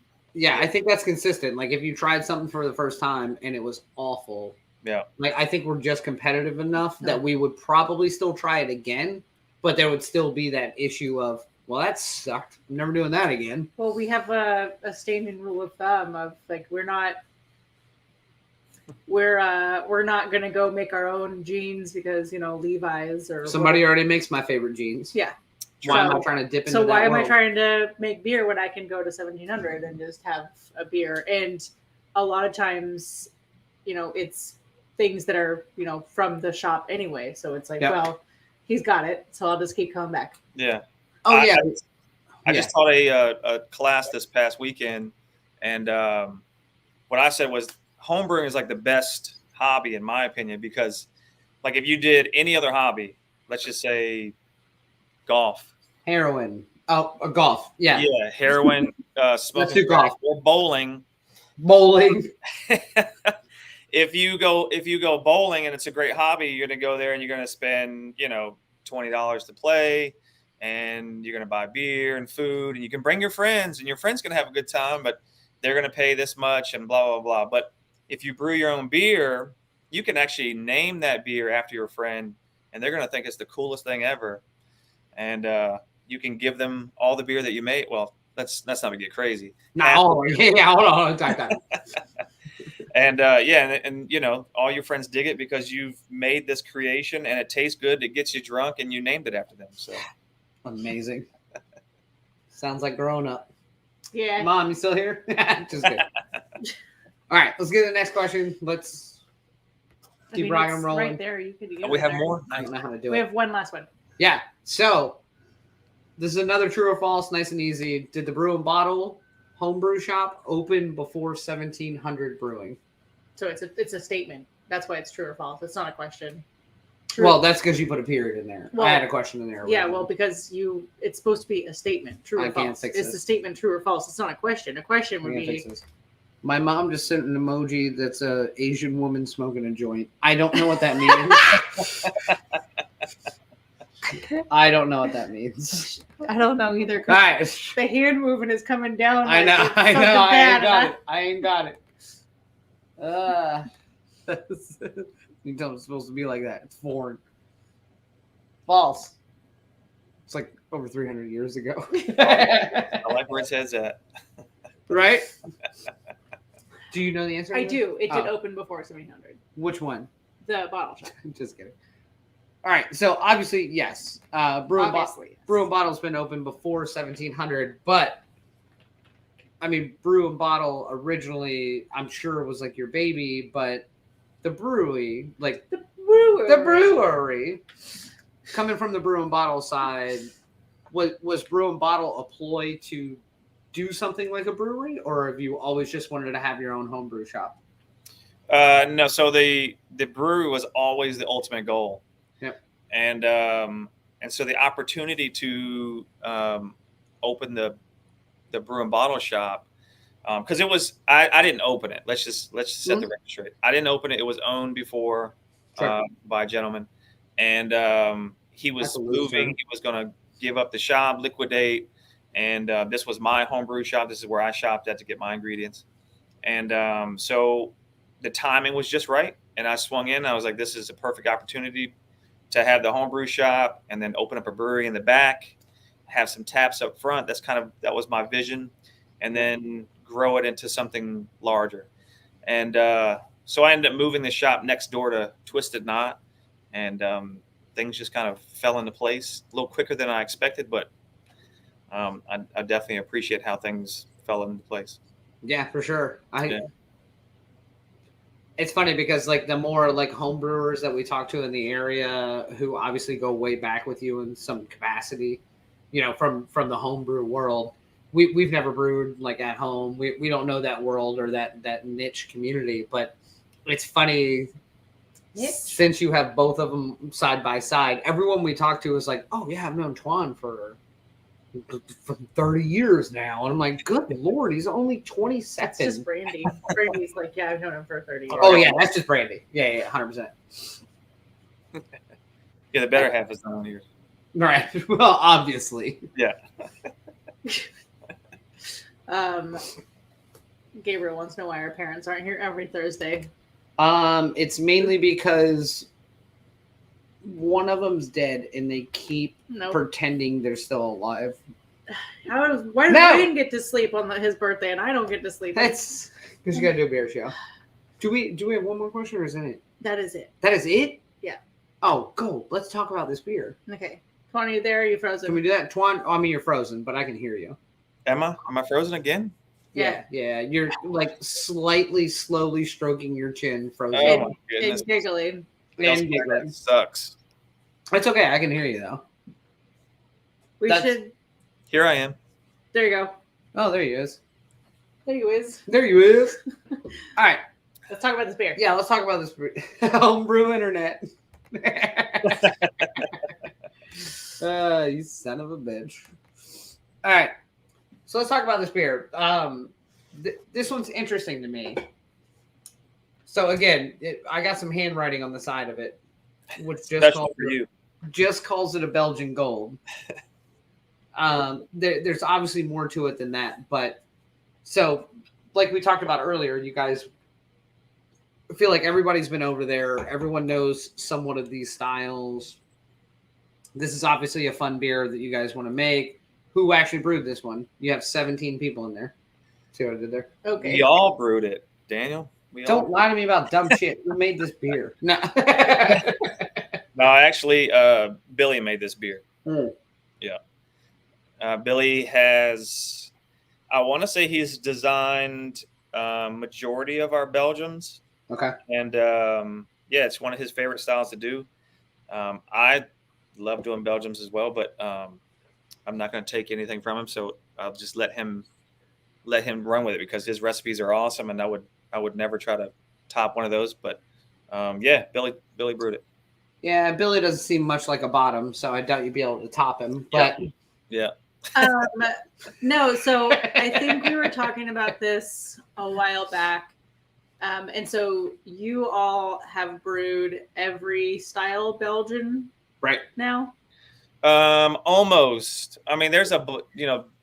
I think that's consistent. Like if you tried something for the first time and it was awful, like I think we're just competitive enough that we would probably still try it again, but there would still be that issue of, well, that sucked. I'm never doing that again. Well, we have a standing rule of thumb of like we're not. we're not gonna go make our own jeans because Levi's or Somebody whatever. already makes my favorite jeans. Yeah. Why am I So- trying to dip into So that why am I world? trying to make beer when I can go to 1700 and just have a beer? And a lot of times, it's things that are from the shop anyway. So it's like, Yep. well, he's got it, so I'll just keep coming back. Yeah. Oh yeah. I just taught a class this past weekend, and what I said was homebrewing is like the best hobby in my opinion, because like if you did any other hobby, let's just say golf. Heroin. Oh, golf. Yeah. Yeah, heroin, smoking do crack, golf. or bowling. Bowling. If you go bowling and it's a great hobby, you're gonna go there and you're gonna spend $20 to play, and you're gonna buy beer and food, and you can bring your friends, and your friends gonna have a good time, but they're gonna pay this much and blah blah blah. But if you brew your own beer, you can actually name that beer after your friend, and they're gonna think it's the coolest thing ever. And you can give them all the beer that you made. Well, let's not get crazy. No, yeah, hold on. Time. And all your friends dig it because you've made this creation and it tastes good. It gets you drunk, and you named it after them. So amazing. Sounds like growing up. Yeah. Mom, you still here? Just kidding. All right, let's get to the next question. Let's keep rocking and rolling. Right there, you could. we have more. I don't know how to do We it. have one last one. Yeah. So this is another true or false, nice and easy. Did the Brew and Bottle homebrew shop open before 1700 brewing? So it's a statement. That's why it's true or false. It's not a question. True. Well, that's because you put a period in there. Well, I had a question in there. Yeah, well, because it's supposed to be a statement, true or false. It's a statement, true or false. It's not a question. A question would be. My mom just sent an emoji that's a Asian woman smoking a joint. I don't know what that means. I don't know what that means. I don't know either. All right. The hand movement is coming down. I know. Like I something know. bad, I ain't got it. You tell it's supposed to be like that. It's foreign. False. It's like over 300 years ago. I like where it says that. Right? Do you know the answer? I do. It did Oh. open before 1700. Which one? The bottle shop. Just kidding. All right. So obviously, yes. Brew and Bottle's been open before 1700, but I mean, Brew and Bottle originally, I'm sure it was like your baby, but the brewery, like The brewery. coming from the Brew and Bottle side, was Brew and Bottle a ploy to do something like a brewery, or have you always just wanted to have your own homebrew shop? No, so the brewery was always the ultimate goal. Yep. And so the opportunity to open the Brew and Bottle shop, because it was I didn't open it. Let's just set the record straight. I didn't open it. It was owned before by a gentleman, and he was moving. He was going to give up the shop, liquidate, and this was my homebrew shop. This is where I shopped at to get my ingredients, and so the timing was just right. And I swung in. I was like, this is a perfect opportunity to have the homebrew shop and then open up a brewery in the back, have some taps up front. That was my vision, and then grow it into something larger. And so I ended up moving the shop next door to Twisted Knot, and things just kind of fell into place a little quicker than I expected, but I definitely appreciate how things fell into place. Yeah, for sure. It's funny because like the more like home brewers that we talk to in the area who obviously go way back with you in some capacity, from the homebrew world, we've never brewed like at home. We don't know that world or that niche community, but it's funny since you have both of them side by side. Everyone we talk to is like, oh yeah, I've known Twan for 30 years now, and I'm like, good lord, he's only 27. It's just Brandy. Brandy's like, yeah, I've known him for 30 years. Oh yeah, that's just Brandy. Yeah, 100%. Yeah, the better half is not here. Right. Well, obviously. Yeah. Gabriel wants to know why our parents aren't here every Thursday. It's mainly because one of them's dead and they keep pretending they're still alive. Why does Ryan get to sleep on his birthday and I don't get to sleep? That's because you gotta do a beer show. Do we have one more question, or is that it? That is it. That is it? Yeah. Oh, go. Let's talk about this beer. Okay. Twan, are you there? Are you frozen? Can we do that? Twan, I mean, you're frozen, but I can hear you. Am I frozen again? Yeah. You're like slightly, slowly stroking your chin, frozen. Oh my goodness. And giggling. And giggling. That sucks. It's okay. I can hear you though. We should. Here I am. There you go. Oh, there he is. There you is. There you is. All right. Let's talk about this beer. Yeah, let's talk about this homebrew internet. You son of a bitch. All right. So let's talk about this beer. This one's interesting to me. So again, I got some handwriting on the side of it, which just calls it a Belgian Gold. There's obviously more to it than that, but so like we talked about earlier, you guys feel like everybody's been over there. Everyone knows somewhat of these styles. This is obviously a fun beer that you guys want to make. Who actually brewed this one? You have 17 people in there. See what I did there? Okay. We all brewed it, Daniel. Don't lie to me about dumb shit. Who made this beer? No. No, actually, Billy made this beer. Mm. Yeah. Billy has, I want to say he's designed majority of our Belgians. Okay. And yeah, it's one of his favorite styles to do. I love doing Belgians as well, but I'm not going to take anything from him. So I'll just let him run with it because his recipes are awesome. And I would never try to top one of those, but yeah, Billy brewed it. Yeah, Billy doesn't seem much like a bottom, so I doubt you'd be able to top him. But yeah. No, so I think we were talking about this a while back. And so you all have brewed every style Belgian right now? Almost. I mean, there's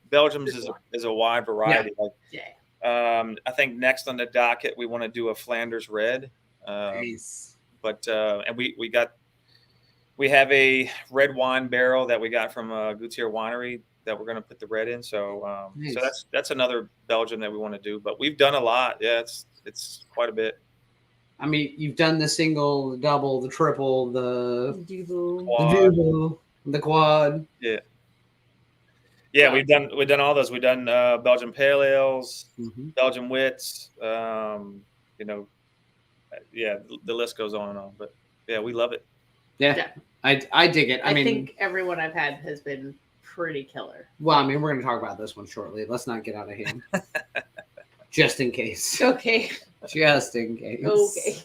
Belgium's is a wide variety. Yeah. I think next on the docket, we want to do a Flanders Red. Nice. But and we have a red wine barrel that we got from Gutier Winery that we're going to put the red in. So nice. So that's another Belgian that we want to do. But we've done a lot. Yeah, it's quite a bit. I mean, you've done the single, the double, the triple, the quad. The quad. Yeah. Yeah, we've done all those. We've done Belgian Pale Ales, Belgian Wits. Yeah, the list goes on and on. But yeah, we love it. Yeah. I dig it. I mean, think everyone I've had has been pretty killer. Well, I mean, we're going to talk about this one shortly. Let's not get out of hand. Just in case. Okay. Just in case. Okay.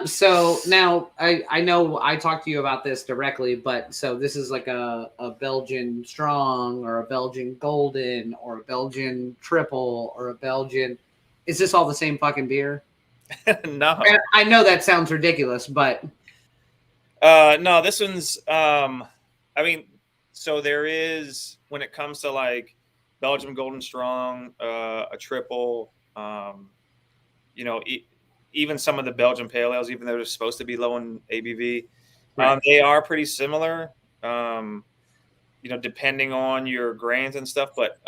So now I know I talked to you about this directly, but so this is like a Belgian strong or a Belgian golden or a Belgian triple or a Belgian. Is this all the same fucking beer? No. I know that sounds ridiculous, but no, this one's I mean, so there is, when it comes to like Belgian Golden Strong, a triple, even some of the Belgian Pale Ales, even though they're supposed to be low in ABV, right. They are pretty similar, depending on your grains and stuff. But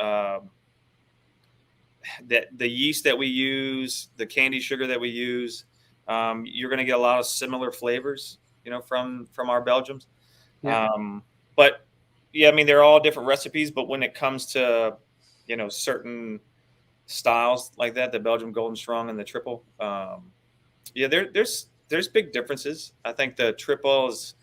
the yeast that we use, the candy sugar that we use, you're going to get a lot of similar flavors, from our Belgians. Yeah. But yeah, I mean, they're all different recipes, but when it comes to, certain styles like that, the Belgian Golden Strong and the triple, there's big differences. I think the triple is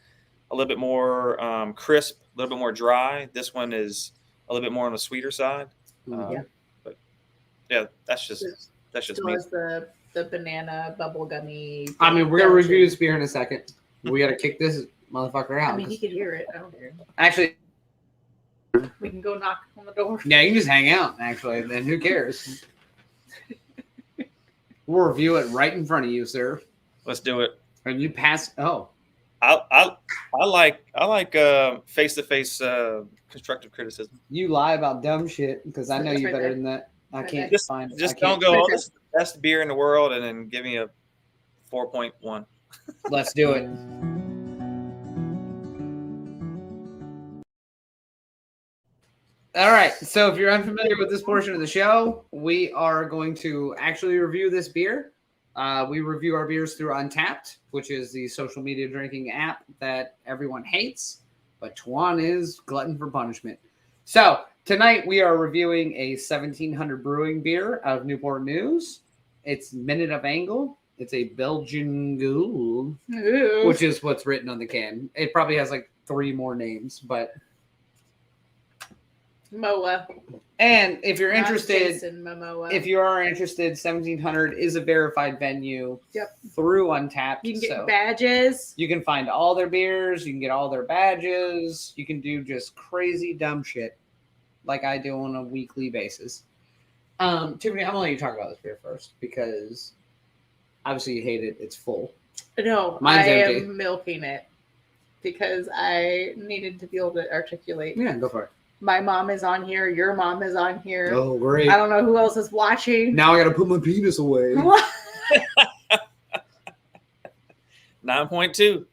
a little bit more crisp, a little bit more dry. This one is a little bit more on the sweeter side. But yeah, that's just me. The banana bubblegummy. I mean, we're gonna review this beer in a second. We gotta kick this motherfucker out. I mean, he could hear it. I don't care. Actually, we can go knock on the door. Yeah, you can just hang out. Actually, then who cares? We'll review it right in front of you, sir. Let's do it. And you pass. Oh, I like face-to-face constructive criticism. You lie about dumb shit because I know you better than that. I can't just find. Just don't go. Oh, this is the best beer in the world, and then give me a 4.1. Let's do it. All right. So if you're unfamiliar with this portion of the show, we are going to actually review this beer. We review our beers through Untapped, which is the social media drinking app that everyone hates, but Tuan is glutton for punishment. So tonight we are reviewing a 1700 Brewing beer out of Newport News. It's Minute of Angle. It's a Belgian Ghoul, which is what's written on the can. It probably has like 3 more names, but... Moa. And if you're Not interested, Jason Momoa. if you are interested, 1700 is a verified venue Yep. through Untapped. You can get so badges. you can find all their beers. You can get all their badges. You can do just crazy dumb shit like I do on a weekly basis. Tiffany, I'm going to let you talk about this beer first because obviously you hate it. It's full. No, Mine's I empty. am milking it because I needed to be able to articulate. Yeah, go for it. My mom is on here. Your mom is on here. Oh, great. I don't know who else is watching. Now I got to put my penis away. 9.2.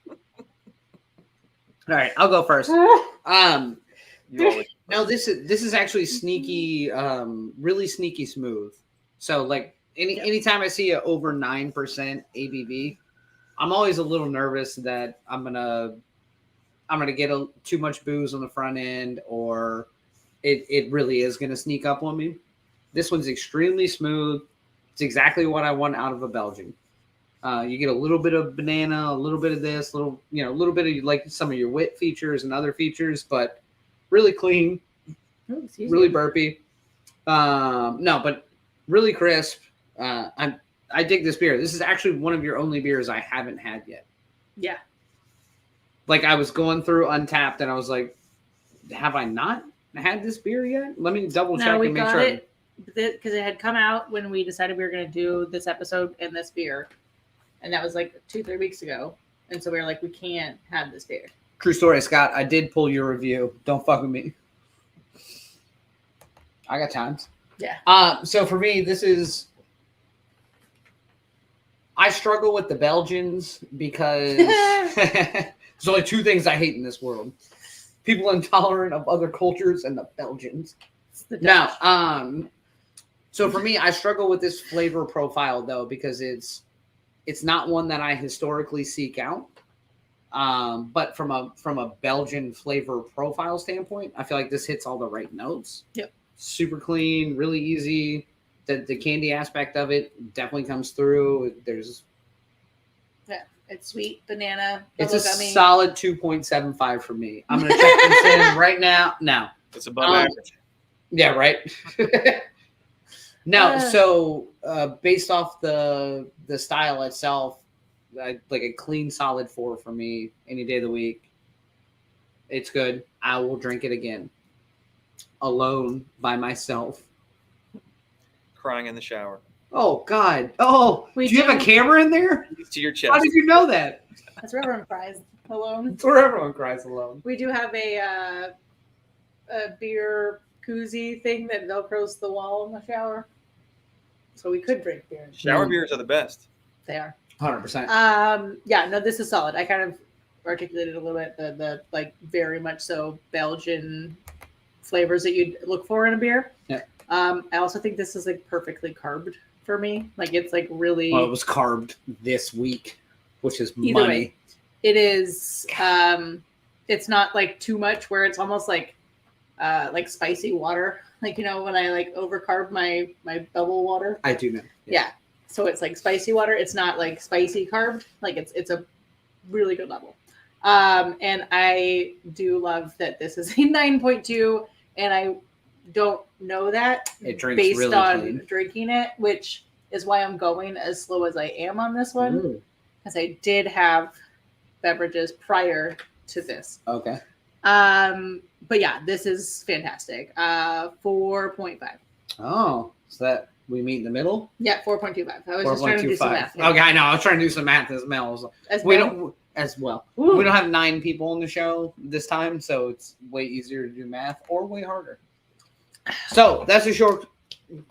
All right, I'll go first. You always- No, this is actually sneaky, really sneaky smooth. So like anytime I see a over 9% ABV, I'm always a little nervous that I'm gonna get too much booze on the front end, or it really is gonna sneak up on me. This one's extremely smooth. It's exactly what I want out of a Belgian. You get a little bit of banana, a little bit of this, a little bit of like some of your wit features and other features, but really clean, really burpy. No, but really crisp. I dig this beer. This is actually one of your only beers I haven't had yet. Yeah. Like I was going through Untapped and I was like, have I not had this beer yet? Let me double check we and make got sure. it because it had come out when we decided we were going to do this episode and this beer. And that was like 2-3 weeks ago. And so we were like, we can't have this beer. True story, Scott. I did pull your review. Don't fuck with me. I got times. Yeah. So for me, this is... I struggle with the Belgians because there's only 2 things I hate in this world. People intolerant of other cultures and the Belgians. Now, so for me, I struggle with this flavor profile though, because it's not one that I historically seek out. But from a Belgian flavor profile standpoint, I feel like this hits all the right notes. Yep. Super clean, really easy. The candy aspect of it definitely comes through. It's sweet banana. It's a gummy. solid 2.75 for me. I'm gonna check this in right now. Now It's above average. yeah, right. Now, so based off the style itself, like a clean solid 4 for me any day of the week. It's good. I will drink it again, alone by myself. Crying in the shower. Oh God! Oh, do you have a camera in there? To your chest. How did you know that? That's where everyone cries alone. It's where everyone cries alone. We do have a beer koozie thing that velcros the wall in the shower. So we could drink beer. Shower beers are the best. They are. 100%. Yeah, no, this is solid. I kind of articulated a little bit the like very much so Belgian flavors that you'd look for in a beer. Yeah. I also think this is like perfectly carbed for me. Like it's like really. Well, it was carved this week, which is Either money. way, it is. It's not like too much where it's almost like spicy water. Like, you know, when I like overcarb my bubble water. I do know. Yeah. So it's like spicy water. It's not like spicy carved. Like it's a really good level. And I do love that this is a 9.2, and I don't know that It drinks based really on clean. drinking it, which is why I'm going as slow as I am on this one, Ooh, because I did have beverages prior to this. okay. But yeah, this is fantastic. 4.5. Oh, so that we meet in the middle? Yeah, 4.25. I was just trying to do some math. Okay, I know. I was trying to do some math as well. As We well. don't as well. Ooh. We don't have 9 people on the show this time, so it's way easier to do math or way harder. So that's a short.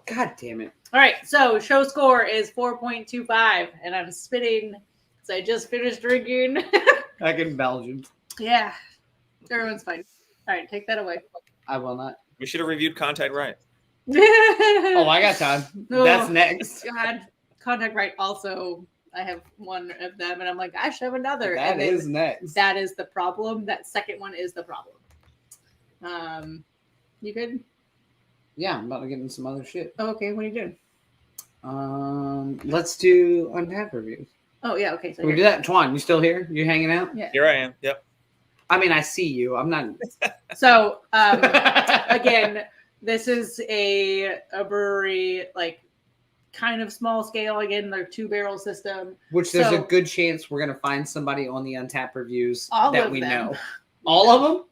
God damn it! All right, so show score is 4.25, and I'm spitting because I just finished drinking. Back in Belgium. Yeah, everyone's fine. All right, take that away. I will not. We should have reviewed Contact Right. Oh, I got time. That's Oh, next. God, Contact Right also. I have one of them, and I'm like, I should have another. That and then is next. that is the problem. That second one is the problem. You good? Yeah, I'm about to get into some other shit. Oh, okay. What are you doing? Let's do Untapped reviews. Oh yeah. Okay. So Can we do that? Twan, you still here? You hanging out? Yeah. Here I am. Yep. I mean, I see you. I'm not. So again, this is a brewery, like kind of small scale. Again, they're 2-barrel system. Which there's a So- good chance we're gonna find somebody on the Untapped reviews All that of we them. know. All of them?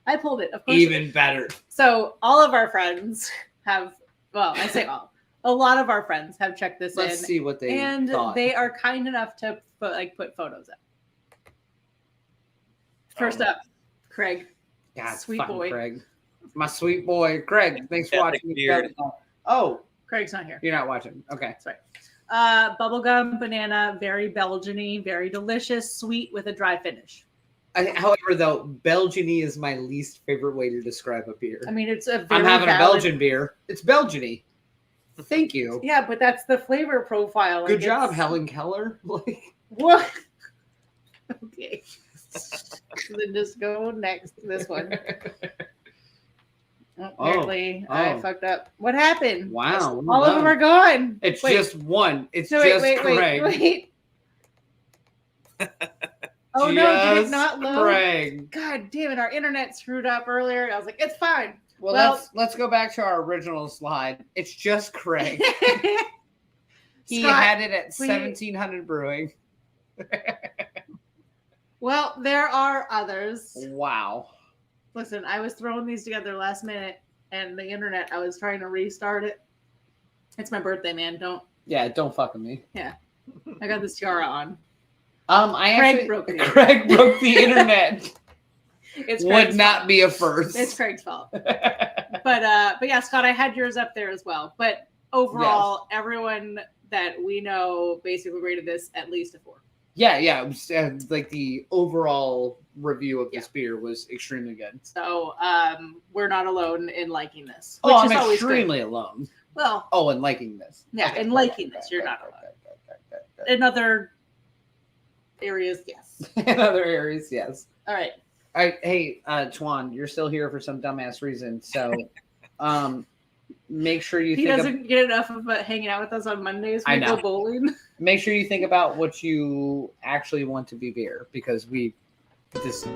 I pulled it. Of course. Even better. So all of our friends have. Well, I say all. A lot of our friends have checked this Let's in, see what they and thought. they are kind enough to put photos up. First Oh. up, Craig. God, Sweet fucking boy. Craig. My sweet boy, Craig. Thanks for Epic watching. beard. Oh, Craig's not here. you're not watching. Okay. That's right. Bubblegum banana, very Belgian-y, very delicious, sweet with a dry finish. However, though, Belgian-y is my least favorite way to describe a beer. I mean, it's a very I'm having a valid- Belgian beer. It's Belgian-y. Thank you. Yeah, but that's the flavor profile. Good like, job, it's- Helen Keller. Like, What? Okay. Then just go next. This one. Apparently, I oh. fucked up. What happened? Wow, well All of them done. are gone. It's Wait. just one. It's No, just wait, Craig. wait. Oh no, did it Just not load? Craig. God damn it, our internet screwed up earlier. I was like, it's fine. Well, Well- let's go back to our original slide. It's just Craig. He Scott, had it at we- 1700 Brewing. Well, there are others. Wow. Listen, I was throwing these together last minute, and the internet, I was trying to restart it. It's my birthday, man. Don't. Yeah, don't fuck with me. I got this tiara on. I Craig actually broke it. Craig broke the internet. It's Would Craig's not fault. be a first. It's Craig's fault. But yeah, Scott, I had yours up there as well. But overall, everyone that we know basically rated this at least a 4. yeah. It was, like the overall review of this beer was extremely good. So we're not alone in liking this. Oh, I'm is always good. extremely alone. Well, Oh, and liking this. yeah, Okay. in liking this, you're not alone. In other areas, yes. In other areas, yes. All right. All right, hey, Twan, you're still here for some dumbass reason. So, make sure you He think. doesn't get enough of hanging out with us on Mondays. I We go know. bowling. Make sure you think about what you actually want to be beer, because we just.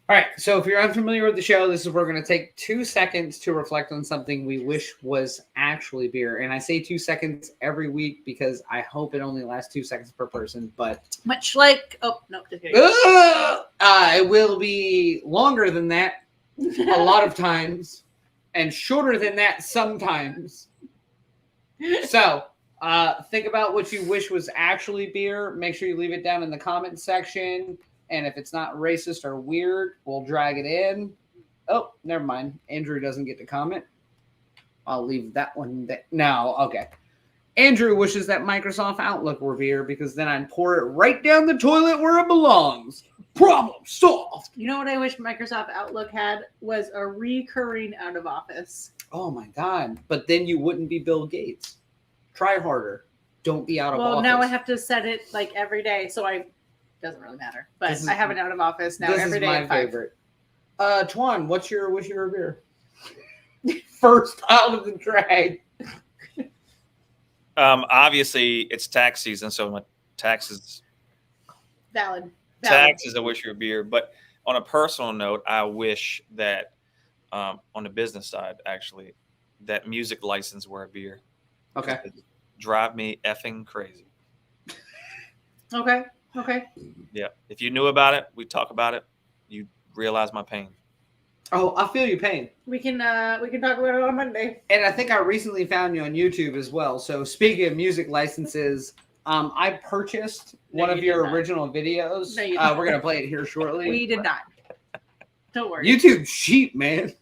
All right, so if you're unfamiliar with the show, this is where we're going to take 2 seconds to reflect on something we wish was actually beer. And I say 2 seconds every week because I hope it only lasts 2 seconds per person, but Much like, oh, no, just kidding. it will be longer than that a lot of times and shorter than that sometimes. So think about what you wish was actually beer. Make sure you leave it down in the comment section. And if it's not racist or weird, we'll drag it in. Oh, never mind. Andrew doesn't get to comment. I'll leave that one there. No, okay. Andrew wishes that Microsoft Outlook were beer because then I'd pour it right down the toilet where it belongs. Problem solved. You know what I wish Microsoft Outlook had was a recurring out of office. Oh my God. But then you wouldn't be Bill Gates. Try harder. Don't be out of Well, office. now I have to set it like every day, so doesn't really matter. But This is- I have it out of office now This every is day my at 5. favorite. Twan, what's your wish you were beer? First out of the drag. Obviously, it's tax season, so my taxes Valid. taxes. I wish you were beer, but on a personal note, I wish that on the business side, actually, that music license were a beer. Okay. It'd drive me effing crazy. Okay. Yeah, if you knew about it, we talk about it. You realize my pain. Oh, I feel your pain. We can talk about it on Monday. And I think I recently found you on YouTube as well. So speaking of music licenses, I purchased No, one of you your did not. original videos. No, you did We're gonna play it here shortly. We did not. Don't worry. YouTube cheap, man.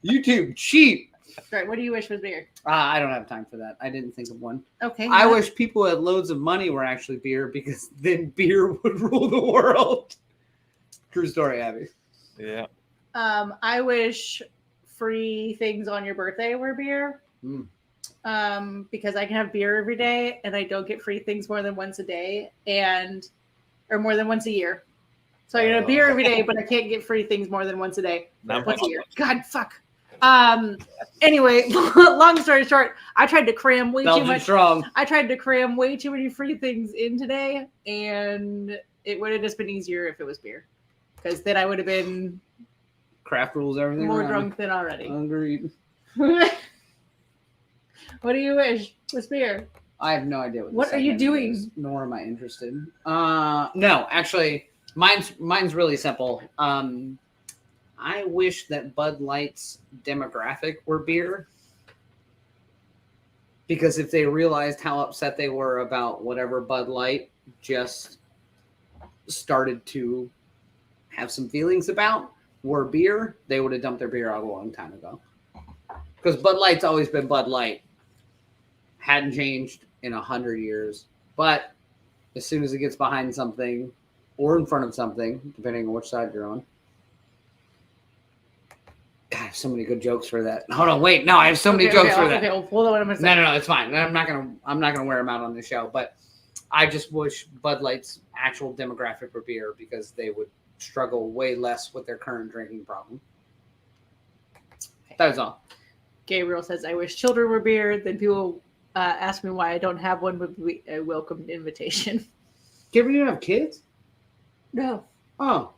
YouTube cheap. Right. What do you wish was beer? I don't have time for that. I didn't think of one. Okay. I wish people with loads of money were actually beer because then beer would rule the world. True story, Abby. Yeah. I wish free things on your birthday were beer. Because I can have beer every day and I don't get free things more than once a day or more than once a year. So I can have beer every day, but I can't get free things more than once a day. Once a year. God, fuck. Anyway, long story short, I tried to cram way too much. I tried to cram way too many free things in today, and it would have just been easier if it was beer, because then I would have been craft rules everything more drunk than already. Agreed. What do you wish was beer? I have no idea what are you doing? Is, nor am I interested. No, actually, mine's really simple. I wish that Bud Light's demographic were beer, because if they realized how upset they were about whatever Bud Light just started to have some feelings about were beer, they would have dumped their beer out a long time ago. Because Bud Light's always been Bud Light. Hadn't changed in 100 years. But as soon as it gets behind something or in front of something, depending on which side you're on. God, I have so many good jokes for that. Hold on, wait. No, I have so many jokes for that. Okay, hold on. What am I saying? No, it's fine. I'm not gonna wear them out on the show. But I just wish Bud Light's actual demographic were beer, because they would struggle way less with their current drinking problem. That was all. Gabriel says, "I wish children were beer." Then people ask me why I don't have one, would be a welcomed invitation. Gabriel, you don't have kids? No. Oh.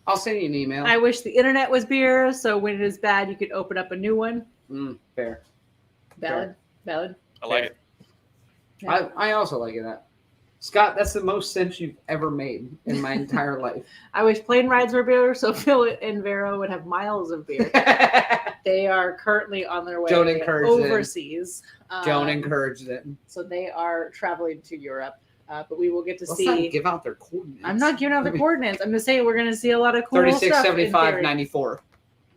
I'll send you an email. I wish the internet was beer, so when it is bad, you could open up a new one. Fair. Valid. I like it. Yeah. I also like it. Scott, that's the most sense you've ever made in my entire life. I wish plane rides were beer, so Phil and Vero would have miles of beer. They are currently on their way overseas. Don't encourage them. So they are traveling to Europe. But we will get to Let's see. Not give out their coordinates. I'm not giving out the coordinates. I'm just saying we're going to see a lot of cool 36, stuff. 75, 94.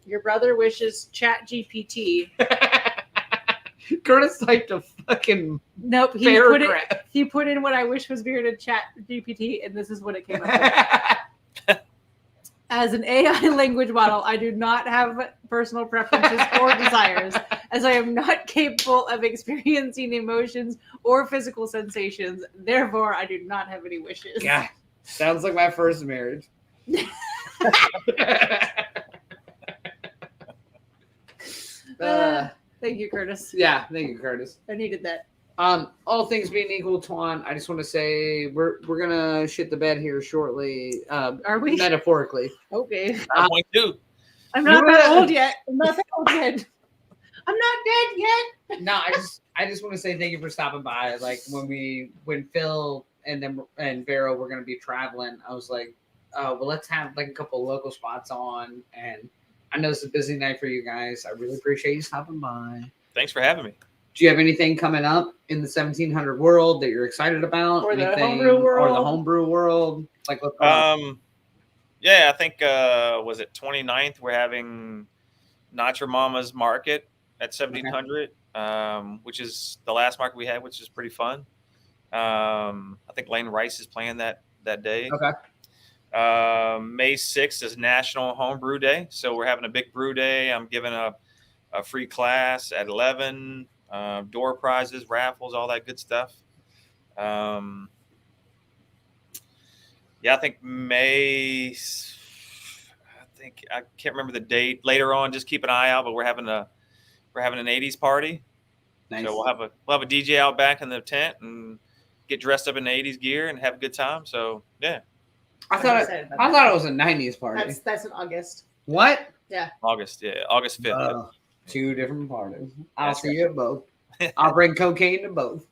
Your brother wishes Chat GPT. Curtis typed a fucking nope. He put in what I wish was beer to Chat GPT, and this is what it came up with. As an AI language model, I do not have personal preferences or desires, as I am not capable of experiencing emotions or physical sensations. Therefore, I do not have any wishes. Yeah, sounds like my first marriage. Thank you, Curtis. Yeah, thank you, Curtis. I needed that. All things being equal, Twan, I just want to say we're gonna shit the bed here shortly. Are we? Metaphorically. Okay. I'm going to. I'm not that old yet. I'm not that old yet. I'm not dead yet. No, I just want to say thank you for stopping by. Like when Phil and Vero were gonna be traveling, I was like, oh well, let's have like a couple of local spots on. And I know it's a busy night for you guys. I really appreciate you stopping by. Thanks for having me. Do you have anything coming up in the 1700 world that you're excited about? Or the homebrew world? Or the homebrew world? Like what's yeah, I think was it 29th? We're having Not Your Mama's Market at 1700, which is the last market we had, which is pretty fun. I think Lane Rice is playing that day. Okay. May 6th is National Homebrew Day, so we're having a big brew day. I'm giving a free class at 11. Door prizes, raffles, all that good stuff. Yeah, I think I can't remember the date. Later on, just keep an eye out. But we're having an 80s party. Nice. So we'll have a DJ out back in the tent and get dressed up in the 80s gear and have a good time. So yeah. I thought it was a 90s party. That's in August. What? Yeah. August 5th. Two different parties. I'll see you at both. I'll bring cocaine to both.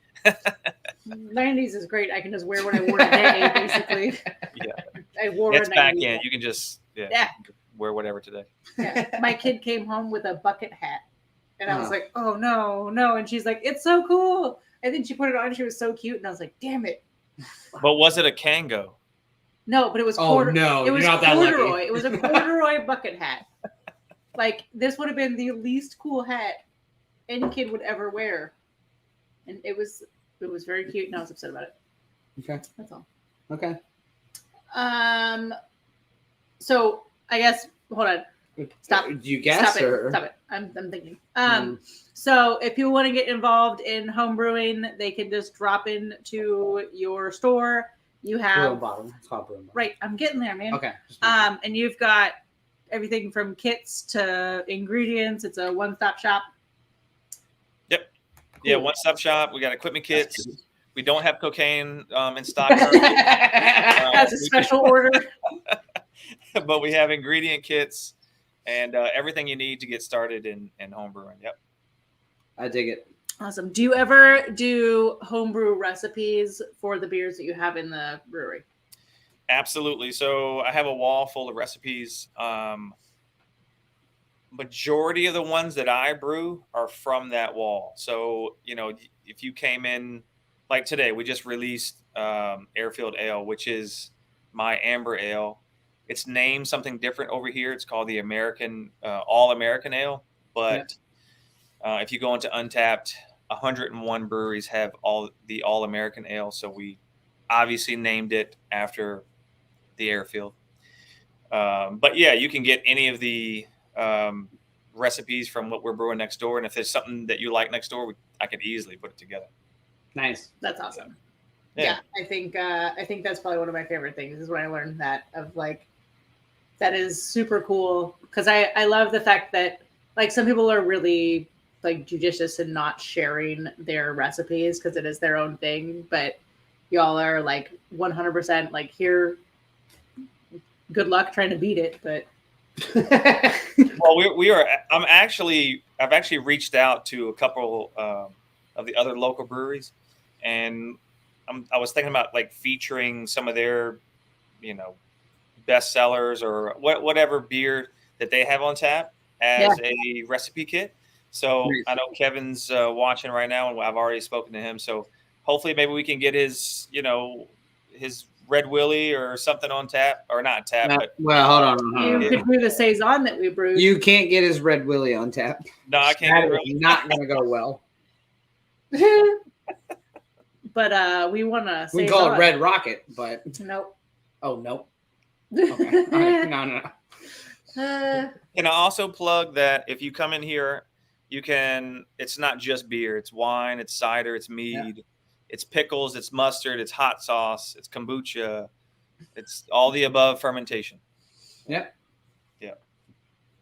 90s is great. I can just wear what I wore today, basically. Yeah. I wore it's back in. You can just wear whatever today. Yeah. My kid came home with a bucket hat. And I was like, oh, no. And she's like, it's so cool. And then she put it on. She was so cute. And I was like, damn it. But was it a Kango? No, but it was no, it was you're not that lucky. It was a corduroy bucket hat. like this would have been the least cool hat any kid would ever wear, and it was very cute, and I was upset about it. Okay. That's all. Okay. So I guess hold on. Stop. Do you guess Stop or? it. Stop it. I'm thinking. So if you want to get involved in home brewing, they can just drop into your store. You have Bottom. It's called Brewing Bottom. right. I'm getting there, man. Okay. And you've got everything from kits to ingredients. It's a one-stop shop. Yep. Cool. Yeah, one-stop shop. We got equipment kits. We don't have cocaine in stock. That's a special order. But we have ingredient kits and everything you need to get started in home brewing. Yep. I dig it. Awesome. Do you ever do homebrew recipes for the beers that you have in the brewery? Absolutely. So I have a wall full of recipes. Majority of the ones that I brew are from that wall. So, if you came in, like today, we just released Airfield Ale, which is my amber ale. It's named something different over here. It's called the American All American Ale. But if you go into Untapped, 101 breweries have the All American Ale. So we obviously named it after the Airfield. But yeah, you can get any of the recipes from what we're brewing next door. And if there's something that you like next door, I could easily put it together. Nice. That's awesome. Yeah, I think that's probably one of my favorite things is when I learned that that is super cool because I love the fact that like some people are really like judicious in not sharing their recipes because it is their own thing, but y'all are like 100% like here. Good luck trying to beat it, but well, we are. I've actually reached out to a couple of the other local breweries, and I was thinking about like featuring some of their, best sellers or whatever beer that they have on tap as a recipe kit. So I know Kevin's watching right now, and I've already spoken to him. So hopefully, maybe we can get his, his Red Willie or something on tap, or not tap. But hold on. You could brew the saison that we brewed. You can't get his Red Willie on tap. No, I can't. That is not going to go well. But we want to. We call it Red Rocket, but nope. Oh nope. Okay. All right. No. Can I also plug that if you come in here, you can. It's not just beer. It's wine. It's cider. It's mead. Yeah. It's pickles. It's mustard. It's hot sauce. It's kombucha. It's all the above fermentation. Yep. Yeah.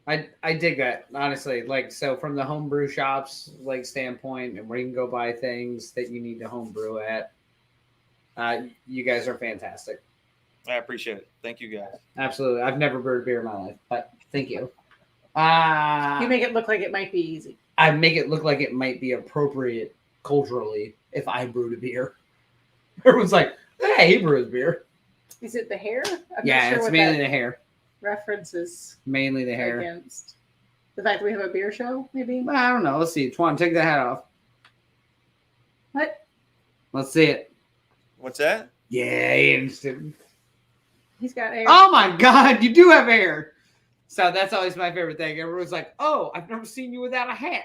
I dig that, honestly. Like, so from the homebrew shops like standpoint, and where you can go buy things that you need to homebrew at, you guys are fantastic. I appreciate it. Thank you, guys. Absolutely. I've never brewed beer in my life, but thank you. You make it look like it might be easy. I make it look like it might be appropriate culturally if I brewed a beer. Everyone's like, hey, he brews beer. Is it the hair? I'm yeah, not sure it's mainly the hair. References mainly the hair. Against the fact that we have a beer show, maybe? I don't know. Let's see. Twan, take the hat off. What? Let's see it. What's that? Yeah, he's got hair. Oh my God, you do have hair. So that's always my favorite thing. Everyone's like, oh, I've never seen you without a hat.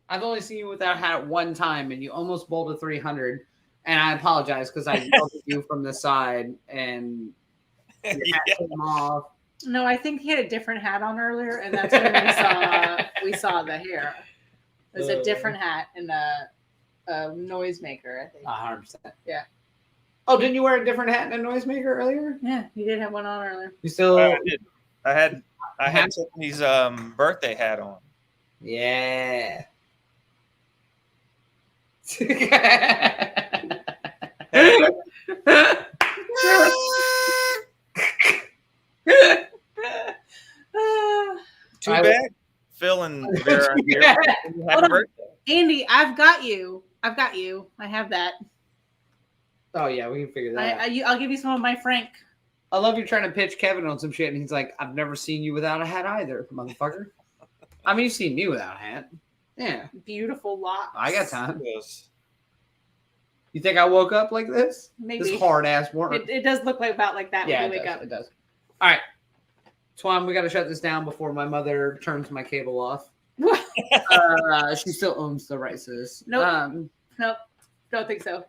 I've only seen you without a hat one time, and you almost bowled a 300. And I apologize because I yelled at you from the side, and your hat came off. No, I think he had a different hat on earlier, and that's when we saw the hair. It was a different hat and a noisemaker, I think. 100%. Yeah. Oh, didn't you wear a different hat and a noisemaker earlier? Yeah, you did have one on earlier. You still? I did. I had Tiffany's birthday hat on. Yeah. Too bad. Phil and Vera are here. Happy birthday. Andy, I've got you. I have that. Oh yeah, we can figure that out. I'll give you some of my Frank. I love you trying to pitch Kevin on some shit, and he's like, "I've never seen you without a hat either, motherfucker." I mean, you've seen me without a hat. Yeah. Beautiful locks. I got time. Yes. You think I woke up like this? Maybe. This hard ass work. It does look about like that when you wake up. It does. All right. Twan, we got to shut this down before my mother turns my cable off. She still owns the rights to this. Nope. Nope. Don't think so.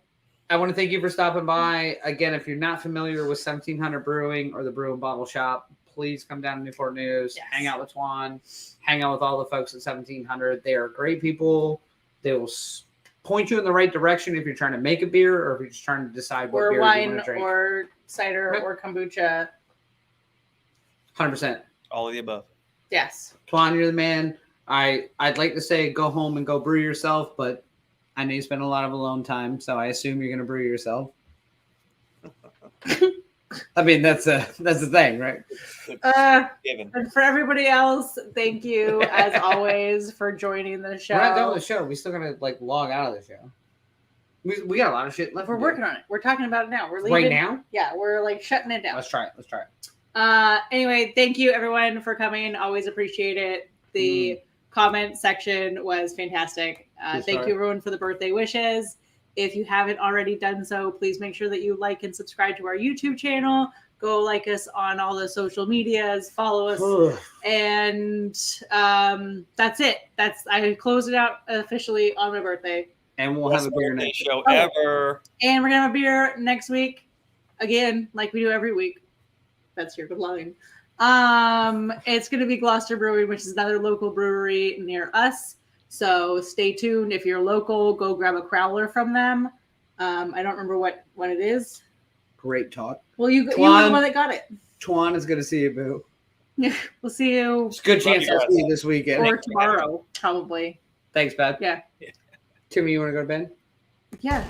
I want to thank you for stopping by. Again, if you're not familiar with 1700 Brewing or the Brew and Bottle Shop, please come down to Newport News, hang out with Twan, hang out with all the folks at 1700. They are great people. They will point you in the right direction if you're trying to make a beer or if you're just trying to decide what beer wine, you want to drink. Or cider or kombucha. 100%. All of the above. Yes. Twan, you're the man. I'd like to say go home and go brew yourself, but I know you spend a lot of alone time, so I assume you're going to brew yourself. I mean, that's the thing, right? Given. For everybody else, thank you as always for joining the show. We're not done with the show. We still gotta log out of the show. We got a lot of shit left. We're working on it. We're talking about it now. We're leaving right now. Yeah, we're shutting it down. Let's try it. Anyway, thank you everyone for coming. Always appreciate it. The comment section was fantastic. Thank you everyone for the birthday wishes. If you haven't already done so, please make sure that you like and subscribe to our YouTube channel. Go like us on all the social medias, follow us, and that's it. I closed it out officially on my birthday. And we'll have a beer next show ever. And we're gonna have a beer next week, again, like we do every week. That's your good line. It's gonna be Gloucester Brewing, which is another local brewery near us. So stay tuned. If you're local, go grab a crowler from them. I don't remember what it is. Great talk. Well, you were the one that got it. Twan is going to see you, boo. Yeah, we'll see you. It's a good chance I'll see you this weekend. Or tomorrow, probably. Thanks, Beth. Yeah. Timmy, you want to go to bed? Yeah.